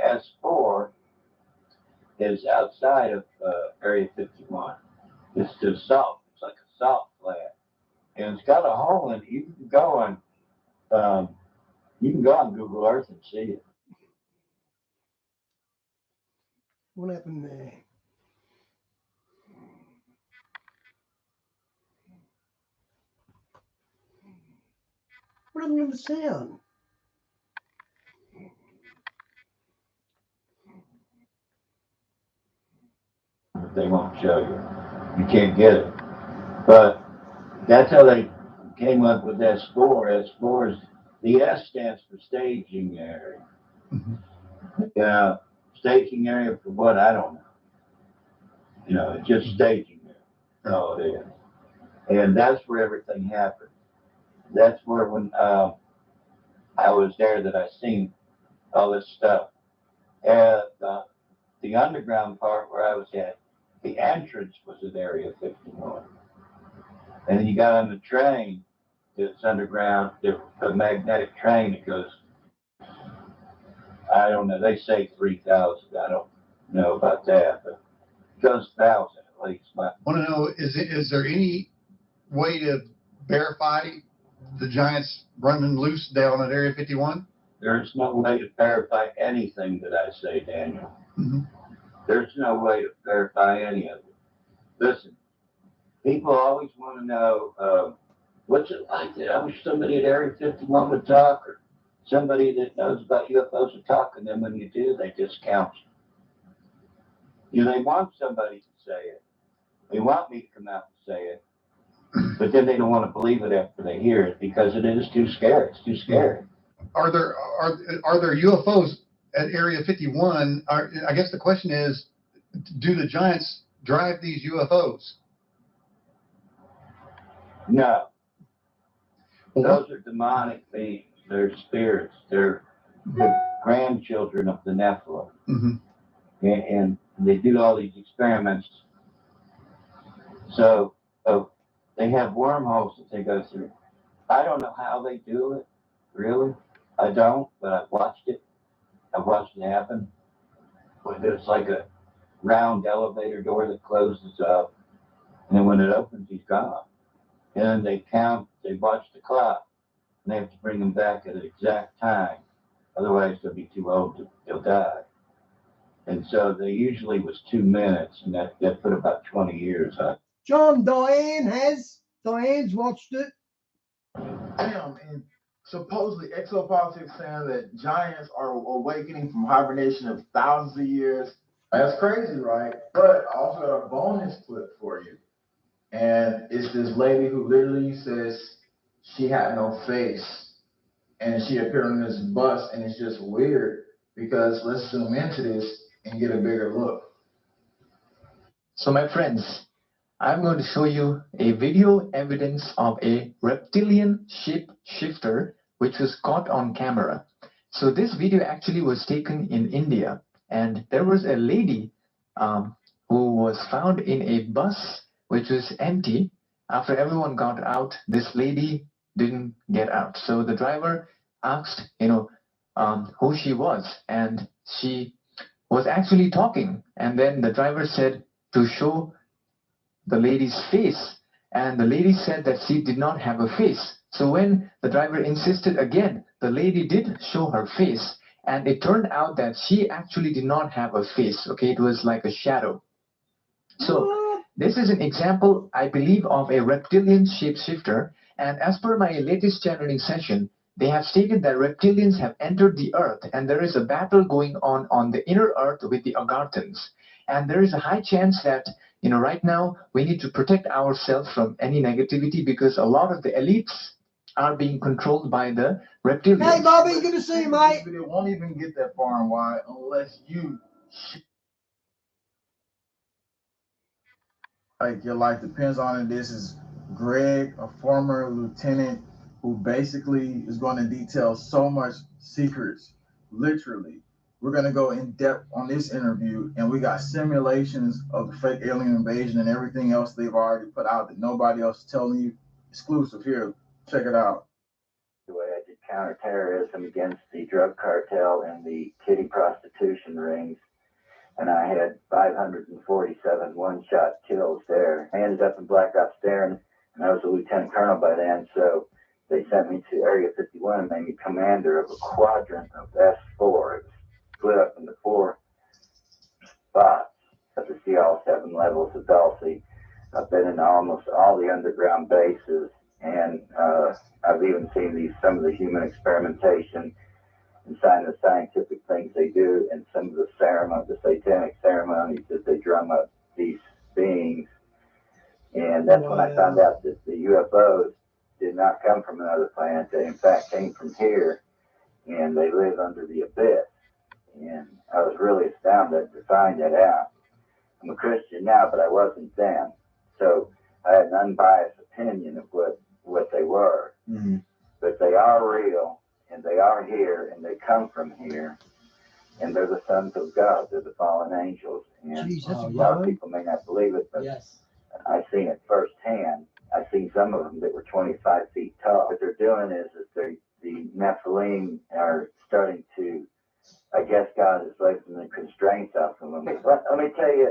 S4 is outside of Area 51. It's just salt. It's like a salt flat. And it's got a hole in it. You can go on Google Earth and see it. What happened there? What happened to the sound? They won't show you. You can't get it. But that's how they came up with S4. S4 is the S stands for staging area. Staging area for what? I don't know. It's just staging area. That's all it is. And that's where everything happened. That's where when I was there that I seen all this stuff. And the underground part where I was at, the entrance was at Area 51. And then you got on the train that's underground, a magnetic train that goes, I don't know, they say 3,000. I don't know about that, but it goes 1,000 at least. I want to know, is there any way to verify the giants running loose down at Area 51? There's no way to verify anything that I say, Daniel. There's no way to verify any of it. Listen, people always want to know, what's it like that? I wish somebody at Area 51 would talk, or somebody that knows about UFOs would talk, and then when you do, they discount you. They want somebody to say it. They want me to come out and say it, but then they don't want to believe it after they hear it because it is too scary. It's too scary. Are there UFOs at Area 51? I guess the question is, Do the giants drive these UFOs? No. Well, Those are demonic beings. They're spirits. They're the grandchildren of the Nephilim. And they do all these experiments. So they have wormholes that they go through. I don't know how they do it, really. I don't, but I've watched it. I've watched it happen. But there's like a round elevator door that closes up, and then when it opens, he's gone. And then they watch the clock, and they have to bring him back at an exact time. Otherwise, they'll be too old they'll die. And so they usually was 2 minutes, and that put about 20 years on. John, Diane's watched it. Damn, and supposedly exopolitics saying that giants are awakening from hibernation of thousands of years. That's crazy, right? But I also got a bonus clip for you. And it's this lady who literally says she had no face. And she appeared on this bus, and it's just weird because let's zoom into this and get a bigger look. So my friends, I'm going to show you a video evidence of a reptilian shapeshifter which was caught on camera. So this video actually was taken in India, and there was a lady who was found in a bus which was empty. After everyone got out, this lady didn't get out. So the driver asked, who she was, and she was actually talking. And then the driver said to show the lady's face, and the lady said that she did not have a face. So when the driver insisted again, the lady did show her face, and it turned out that she actually did not have a face. Okay, it was like a shadow. So this is an example, I believe, of a reptilian shapeshifter, and as per my latest channeling session, they have stated that reptilians have entered the earth, and there is a battle going on the inner earth with the Agarthans. And there is a high chance that, right now we need to protect ourselves from any negativity because a lot of the elites are being controlled by the reptilians. Hey, Bobby, good to see you, mate. It won't even get that far and wide unless you like your life depends on it. This is Greg, a former lieutenant who basically is going to detail so much secrets, literally. We're going to go in depth on this interview, and we got simulations of the fake alien invasion and everything else they've already put out that nobody else is telling you. Exclusive here. Check it out. The way I did counterterrorism against the drug cartel and the kiddie prostitution rings, and I had 547 one-shot kills there. I ended up in Black Ops there, and I was a lieutenant colonel by then, so they sent me to Area 51 and made me commander of a quadrant of S4. It was split up into 4 spots. I got to see all 7 levels of Dulce. I've been in almost all the underground bases, and I've even seen some of the human experimentation and the scientific things they do, and some of the satanic ceremonies that they drum up these beings. And that's when I found out that the UFOs did not come from another planet. They, in fact, came from here, and they live under the abyss. And I was really astounded to find that out. I'm a Christian now, but I wasn't then. So I had an unbiased opinion of what they were. Mm-hmm. But they are real, and they are here, and they come from here. And they're the sons of God. They're the fallen angels. And a lot of people may not believe it, but I've seen it firsthand. I've seen some of them that were 25 feet tall. What they're doing is the Nephilim are starting to, I guess God is lifting the constraints off of them. Let me tell you,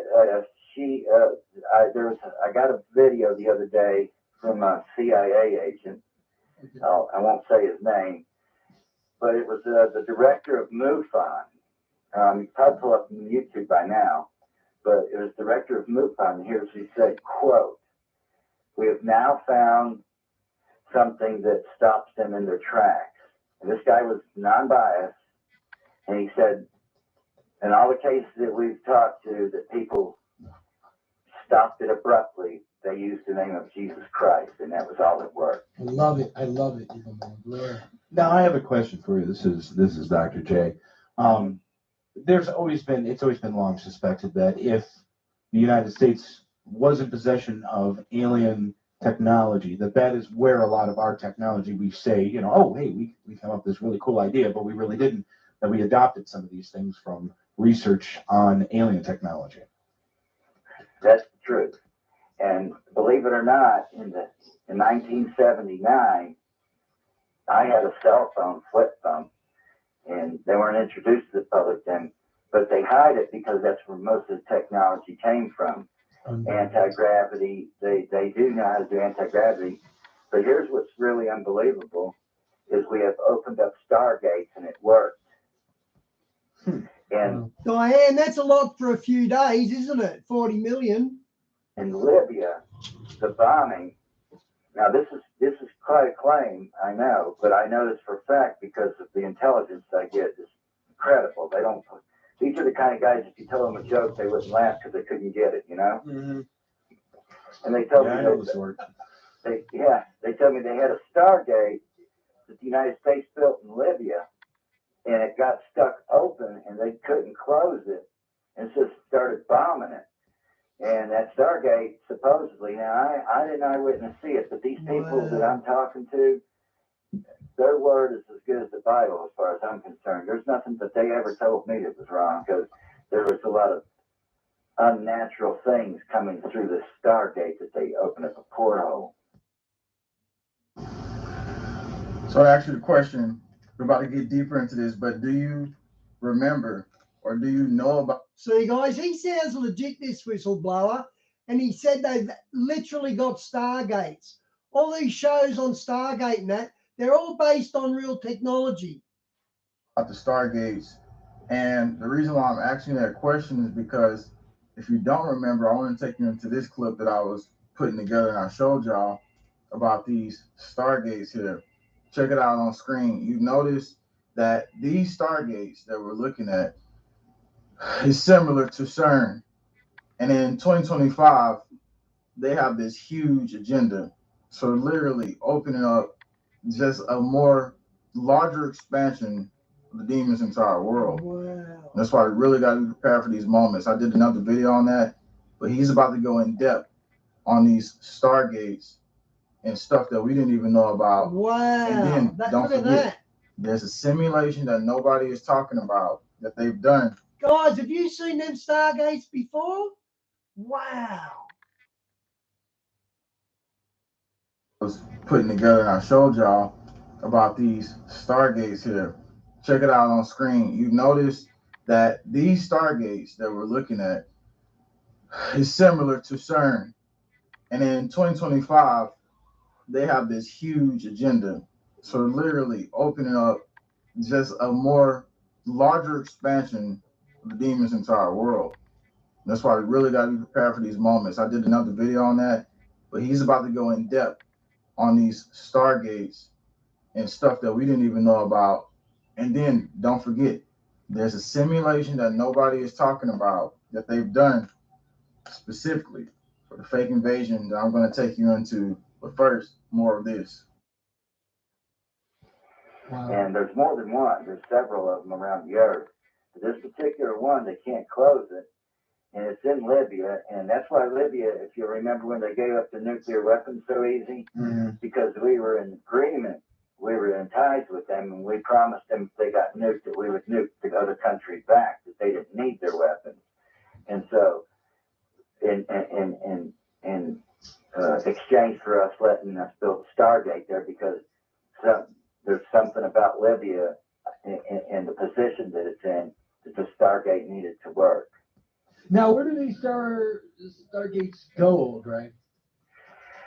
I got a video the other day from a CIA agent. I won't say his name, but it was the director of MUFON. You probably pull up on YouTube by now, but it was director of MUFON. Here's what he said, quote, "We have now found something that stops them in their tracks." And this guy was non-biased, and he said, in all the cases that we've talked to, that people stopped it abruptly, they used the name of Jesus Christ, and that was all that worked. I love it. Yeah. Now I have a question for you. This is Dr. J. it's always been long suspected that if the United States was in possession of alien technology, that is where a lot of our technology, we say, you know, oh, hey, we come up with this really cool idea, but we really didn't, that we adopted some of these things from research on alien technology. That's the truth. And believe it or not, in 1979, I had a cell phone, flip phone, and they weren't introduced to the public then, but they hide it because that's where most of the technology came from. Anti-gravity, they do know how to do anti-gravity, but here's what's really unbelievable, is we have opened up stargates and it worked. And Diane, that's a lot for a few days, isn't it? 40 million. In Libya, the bombing, now this is quite a claim, I know, but I know this for a fact because of the intelligence I get is incredible. These are the kind of guys, if you tell them a joke, they wouldn't laugh because they couldn't get it, you know? Mm-hmm. And they told me I know the sort. they told me they had a Stargate that the United States built in Libya, and it got stuck open, and they couldn't close it, and so started bombing it. And that Stargate, supposedly, now I didn't eyewitness see it, but these people that I'm talking to, their word is as good as the Bible as far as I'm concerned. There's nothing that they ever told me that was wrong, because there was a lot of unnatural things coming through this Stargate that they opened up a porthole. So I asked you the question, we're about to get deeper into this, but do you remember or do you know about? See, guys, he sounds legit, this whistleblower, and he said they've literally got Stargates. All these shows on Stargate and that, they're all based on real technology. About the Stargates, and the reason why I'm asking that question is because if you don't remember, I want to take you into this clip that I was putting together and I showed y'all about these Stargates here. Check it out on screen. You notice that these Stargates that we're looking at is similar to CERN. And in 2025, they have this huge agenda. So literally opening up just a more larger expansion of the demon's entire world. Wow. That's why we really got to be prepared for these moments. I did another video on that, but he's about to go in depth on these Stargates and stuff that we didn't even know about. Wow. And then don't forget, there's a simulation that nobody is talking about that they've done. Guys, have you seen them Stargates before? Wow. I was putting together and I showed y'all about these Stargates here. Check it out on screen. You notice that these Stargates that we're looking at is similar to CERN. And in 2025, they have this huge agenda. So literally opening up just a more larger expansion of the demon's entire world. That's why we really got to be prepared for these moments. I did another video on that, but he's about to go in depth on these Stargates and stuff that we didn't even know about. And then don't forget, there's a simulation that nobody is talking about that they've done specifically for the fake invasion that I'm going to take you into. But first, more of this. Wow. And there's more than one. There's several of them around the earth. But this particular one, they can't close it. And it's in Libya. And that's why Libya, if you remember when they gave up the nuclear weapons so easy, because we were in agreement. We were in ties with them, and we promised them if they got nuked that we would nuke the other countries back, that they didn't need their weapons. And so, in exchange for us letting us build Stargate there, because there's something about Libya and the position that it's in that the Stargate needed to work. Now, where do these Stargates go, Greg?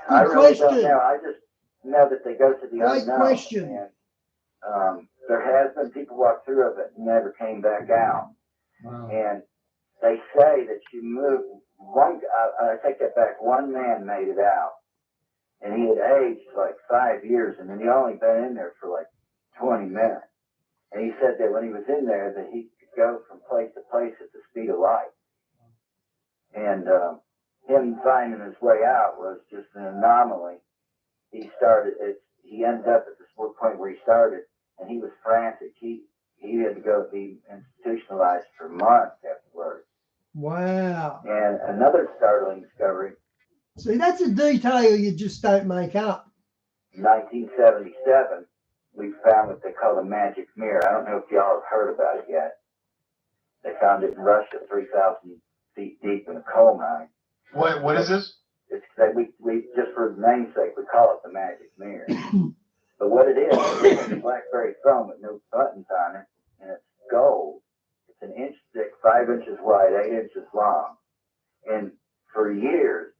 I really don't know. I just know that they go to the unknown. Great question. And, there has been people walk through of it and never came back out. Wow. And they say that you move I take that back. One man made it out, and he had aged like 5 years, and then he only been in there for like 20 minutes. And he said that when he was in there, that he could go from place to place at the speed of light. And him finding his way out was just an anomaly. He ended up at this point where he started, and he was frantic. He he had to go be institutionalized for months afterwards. Wow. And another startling discovery. See, that's a detail you just don't make up. In 1977, we found what they call the magic mirror. I don't know if y'all have heard about it yet. They found it in Russia, 3,000 feet deep in a coal mine. What is this? It's we just for the namesake we call it the magic mirror. But what it is, it's a blackberry phone with no buttons on it, and it's gold. It's an inch thick, 5 inches wide, 8 inches long. And for years,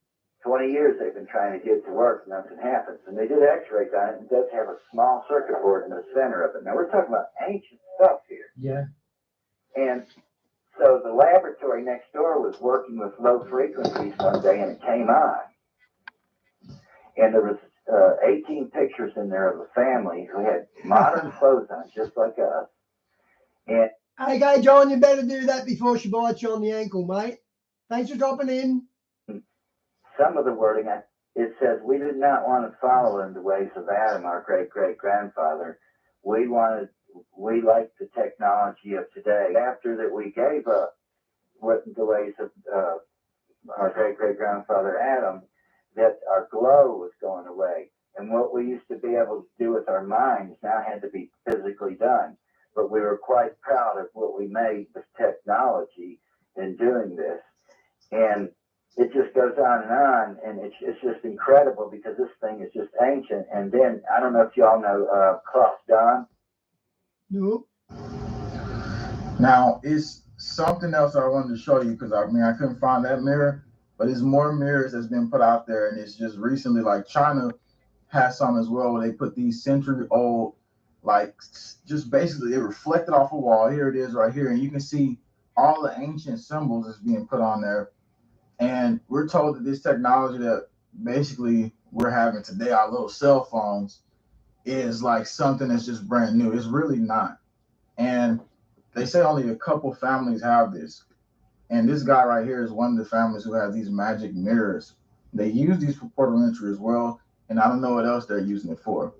20 years, they've been trying to get it to work, and nothing happens. And they did X-rays on it, and it does have a small circuit board in the center of it. Now we're talking about ancient stuff here. Yeah. And so the laboratory next door was working with low frequencies one day, and it came on. And there was 18 pictures in there of a family who had modern clothes on, just like us. And okay, John, you better do that before she bites you on the ankle, mate. Thanks for dropping in. Some of the wording, it says, we did not want to follow in the ways of Adam, our great-great-grandfather. We liked the technology of today. After that, we gave up the ways of our great-great-grandfather Adam, that our glow was going away. And what we used to be able to do with our minds now had to be physically done. But we were quite proud of what we made with technology in doing this. And it just goes on, and it's just incredible because this thing is just ancient. And then, I don't know if y'all know Cross Dawn. Nope. Now, it's something else I wanted to show you because, I mean, I couldn't find that mirror, but there's more mirrors that's been put out there, and it's just recently, like China has some as well, where they put these century-old, like, just basically, it reflected off a wall. Here it is right here, and you can see all the ancient symbols that's being put on there. And we're told that this technology that basically we're having today, our little cell phones, is like something that's just brand new. It's really not. And they say only a couple families have this. And this guy right here is one of the families who has these magic mirrors. They use these for portal entry as well. And I don't know what else they're using it for.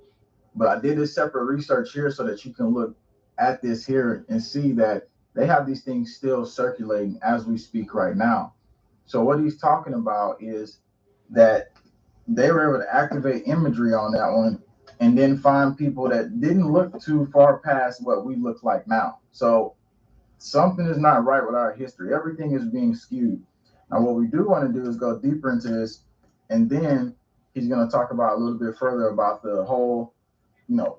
But I did this separate research here so that you can look at this here and see that they have these things still circulating as we speak right now. So what he's talking about is that they were able to activate imagery on that one and then find people that didn't look too far past what we look like now. So something is not right with our history. Everything is being skewed. Now, what we do want to do is go deeper into this, and then he's going to talk about a little bit further about the whole,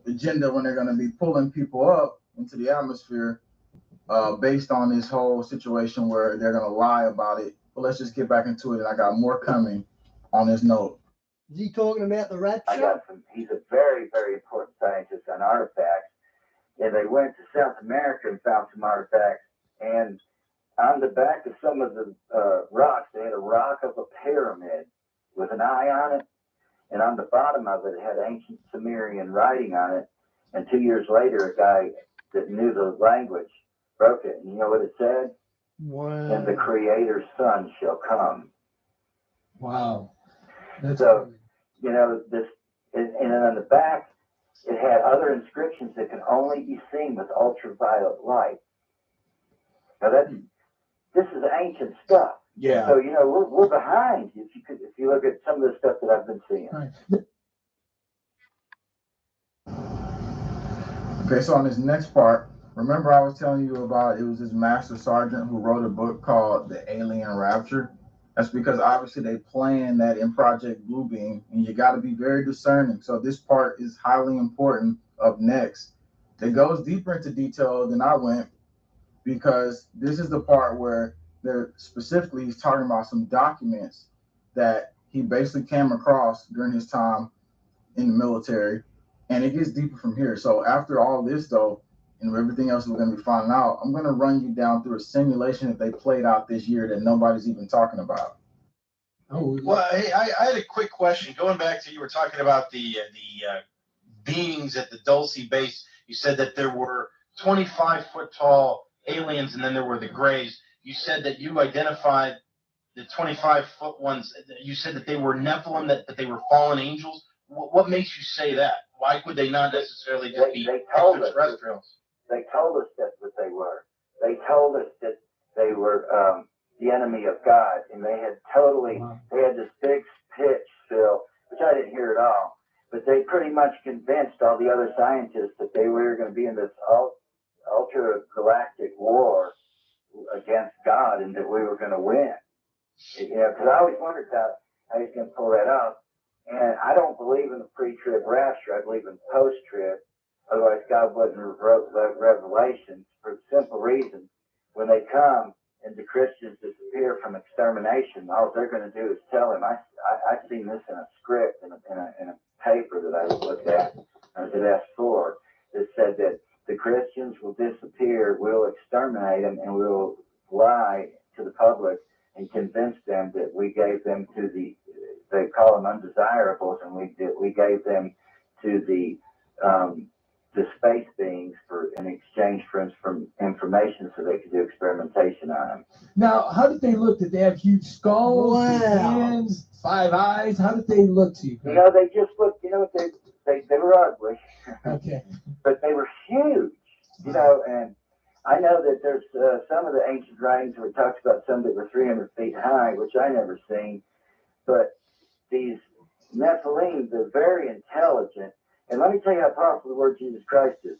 agenda when they're going to be pulling people up into the atmosphere based on this whole situation where they're going to lie about it. But let's just get back into it, and I got more coming on this note. Is he talking about the rapture? I got some. He's a very, very important scientist on artifacts. And they went to South America and found some artifacts. And on the back of some of the rocks, they had a rock of a pyramid with an eye on it. And on the bottom of it, it had ancient Sumerian writing on it. And 2 years later, a guy that knew the language broke it. And you know what it said? Wow. And the Creator's Son shall come. Wow. That's so, this, and then on the back, it had other inscriptions that can only be seen with ultraviolet light. Now this is ancient stuff. Yeah. So we're behind. If you look at some of the stuff that I've been seeing. right. Okay, so on this next part, remember I was telling you about it was this master sergeant who wrote a book called The Alien Rapture. That's because obviously they planned that in Project Bluebeam, and you got to be very discerning. So this part is highly important up next. It goes deeper into detail than I went because this is the part where he's talking about some documents that he basically came across during his time in the military, and it gets deeper from here. So after all this, though, and everything else we're going to be finding out, I'm going to run you down through a simulation that they played out this year that nobody's even talking about. Oh, well, hey, I had a quick question. Going back to you were talking about the beings at the Dulce base. You said that there were 25-foot tall aliens, and then there were the grays. You said that you identified the 25-foot ones. You said that they were Nephilim, that they were fallen angels. What makes you say that? Why could they not necessarily just be extraterrestrials? They told us that's what they were. They told us that they were the enemy of God, and they had this big pitch, Phil, which I didn't hear at all, but they pretty much convinced all the other scientists that they were going to be in this ultra-galactic war against God and that we were going to win. You know, because I always wondered how he's going to pull that off. And I don't believe in the pre-trib rapture. I believe in post-trib. Otherwise, God wouldn't wrote Revelations for the simple reason. When they come and the Christians disappear from extermination, all they're going to do is tell him, I've seen this in a script, in a paper that I looked at, I was at S4, that said that the Christians will disappear, we'll exterminate them, and we'll lie to the public and convince them that we gave them to they call them undesirables, and we gave them to the space beings in exchange for information so they could do experimentation on them. Now, how did they look? Did they have huge skulls, big hands, 5 eyes? How did they look to you? You know, they just looked, you know, they were ugly. Okay. But they were huge, you know, and I know that there's some of the ancient writings where it talks about some that were 300 feet high, which I never seen. But these Nephilim, they're very intelligent. And let me tell you how powerful the word Jesus Christ is.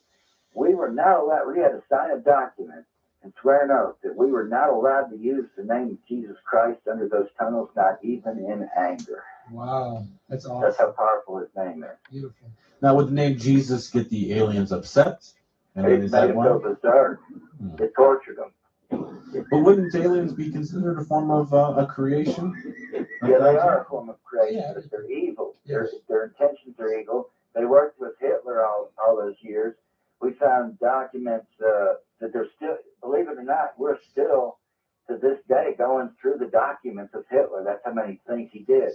We were not allowed, we had to sign a document and swear an oath that we were not allowed to use the name of Jesus Christ under those tunnels, not even in anger. Wow, that's awesome. That's how powerful his name is. Beautiful. Now, would the name Jesus get the aliens upset? And It made them go berserk. It tortured them. But wouldn't aliens be considered a form of a creation? Yeah, they are a form of creation, but they're evil. Their intentions are evil. They worked with Hitler all those years. We found documents that they're still, believe it or not, we're still to this day going through the documents of Hitler. That's how many things he did.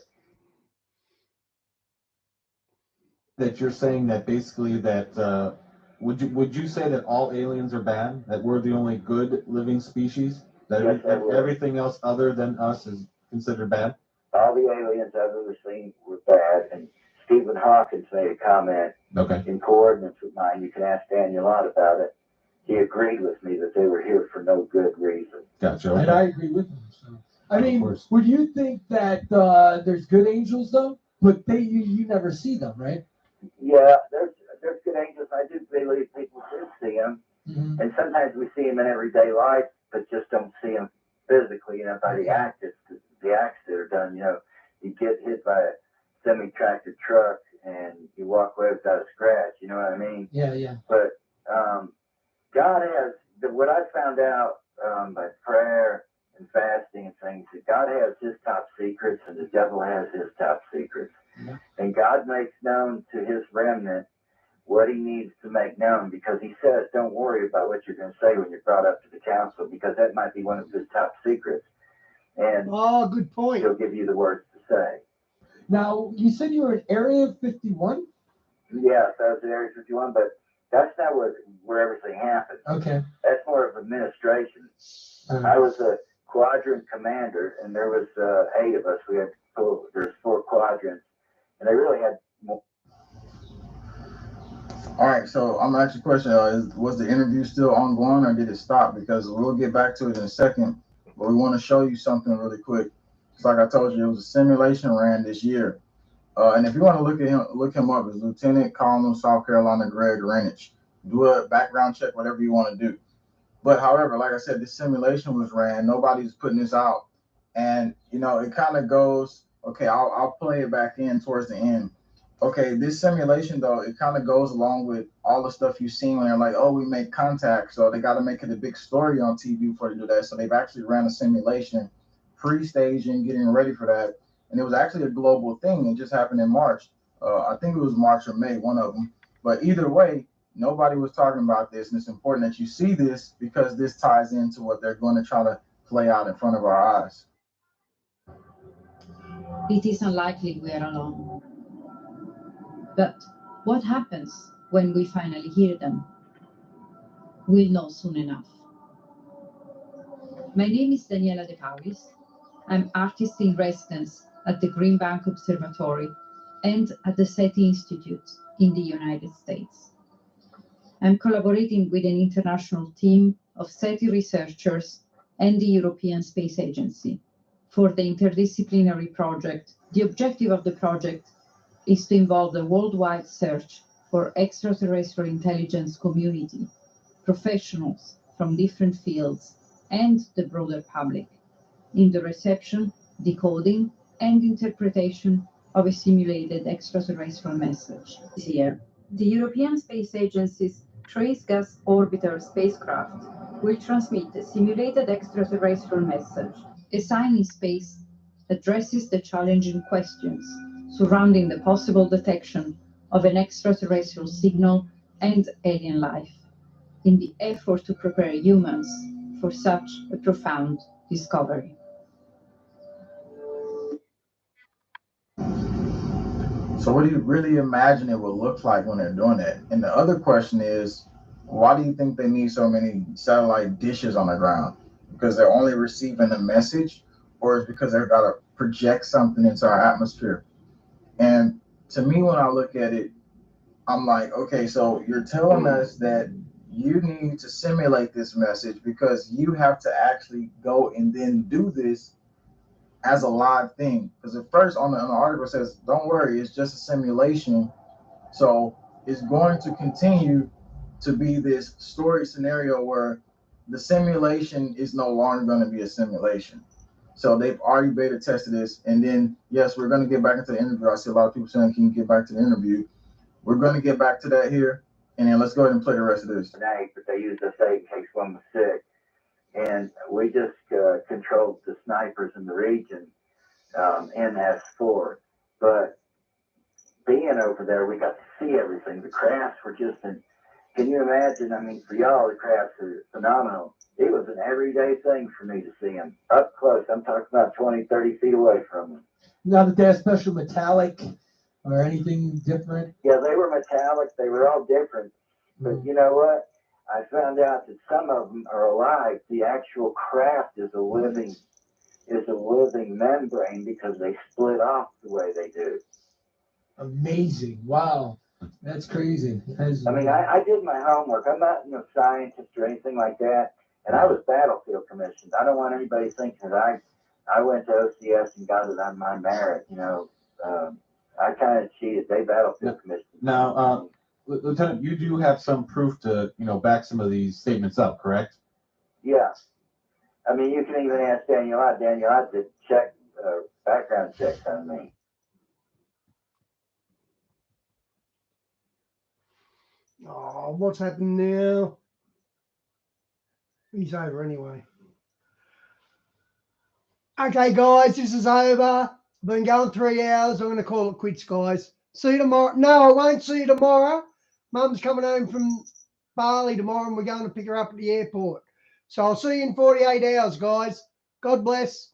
That you're saying that basically that would you say that all aliens are bad? That we're the only good living species? That Yes, I would. everything else other than us is considered bad? All the aliens I've ever seen were bad. And Stephen Hawkins made a comment in coordinates with mine. You can ask Daniel Lott about it. He agreed with me that they were here for no good reason. Gotcha. And I agree with him. So, I mean, would you think that there's good angels though? But you never see them, right? Yeah, there's good angels. I do believe people do see them. Mm-hmm. And sometimes we see them in everyday life, but just don't see them physically, you know, by the acts that are done. You know, you get hit by a semi-tractor truck and you walk away without a scratch. You know what I mean? Yeah, yeah. But God has, what I found out by prayer and fasting and things, that God has his top secrets and the devil has his top secrets. Yeah. And God makes known to his remnant what he needs to make known, because he says, don't worry about what you're going to say when you're brought up to the council, because that might be one of his top secrets. And good point. He'll give you the words to say. Now, you said you were in Area 51? Yes, I was in Area 51, but that's not where everything happened. Okay. That's more of administration. I was a quadrant commander, and there was 8 of us. There's 4 quadrants, and they really had more. All right, so I'm gonna ask you a question. Was the interview still ongoing, or did it stop? Because we'll get back to it in a second, but we want to show you something really quick. It's like I told you, it was a simulation ran this year, and if you want to look him up, it's Lieutenant Colonel South Carolina Greg Renich. Do a background check, whatever you want to do. But however, like I said, this simulation was ran. Nobody's putting this out, and you know it kind of goes. Okay, I'll play it back in towards the end. Okay, this simulation though, it kind of goes along with all the stuff you've seen when they're like, oh, we make contact, so they got to make it a big story on TV before they do that. So they've actually ran a simulation, pre-staging, getting ready for that, and it was actually a global thing. It just happened in March. I think it was March or May, one of them. But either way, nobody was talking about this, and it's important that you see this because this ties into what they're going to try to play out in front of our eyes. It is unlikely we are alone. But what happens when we finally hear them? We'll know soon enough. My name is Daniela De Paulis. I'm artist in residence at the Green Bank Observatory and at the SETI Institute in the United States. I'm collaborating with an international team of SETI researchers and the European Space Agency for the interdisciplinary project. The objective of the project is to involve the worldwide search for extraterrestrial intelligence community, professionals from different fields, and the broader public in the reception, decoding, and interpretation of a simulated extraterrestrial message. This year, the European Space Agency's Trace Gas Orbiter spacecraft will transmit a simulated extraterrestrial message. A Sign in Space addresses the challenging questions surrounding the possible detection of an extraterrestrial signal and alien life in the effort to prepare humans for such a profound discovery. So what do you really imagine it will look like when they're doing that? And the other question is, why do you think they need so many satellite dishes on the ground? Because they're only receiving a message, or is because they've got to project something into our atmosphere? And to me, when I look at it, I'm like, okay, so you're telling us that you need to simulate this message because you have to actually go and then do this as a live thing. Because at first on the article it says, don't worry, it's just a simulation. So it's going to continue to be this story scenario where the simulation is no longer going to be a simulation. So they've already beta tested this. And then, yes, we're going to get back into the interview. I see a lot of people saying, can you get back to the interview? We're going to get back to that here. And then let's go ahead and play the rest of this. Night, but they used us 8 in case one was sick. And we just controlled the snipers in the region in S4. But being over there, we got to see everything. The crafts were just can you imagine? I mean, for y'all, the crafts are phenomenal. It was an everyday thing for me to see them up close. I'm talking about 20, 30 feet away from them. Now that they have special metallic or anything different? Yeah, they were metallic. They were all different. But you know what? I found out that some of them are alive. The actual craft is a living membrane because they split off the way they do. Amazing. Wow. That's crazy. I mean, I did my homework. I'm not a scientist or anything like that. And I was battlefield commissioned. I don't want anybody thinking that I went to OCS and got it on my merit. You know, I kind of cheated. They battlefield commissioned. Now, Lieutenant, you do have some proof to, back some of these statements up, correct? Yeah. I mean, you can even ask Daniel Ott. Daniel Ott did background checks on me. Oh, what's happened now? He's over anyway. Okay, guys, this is over. Been going 3 hours. I'm going to call it quits, guys. See you tomorrow. No, I won't see you tomorrow. Mum's coming home from Bali tomorrow, and we're going to pick her up at the airport. So I'll see you in 48 hours, guys. God bless.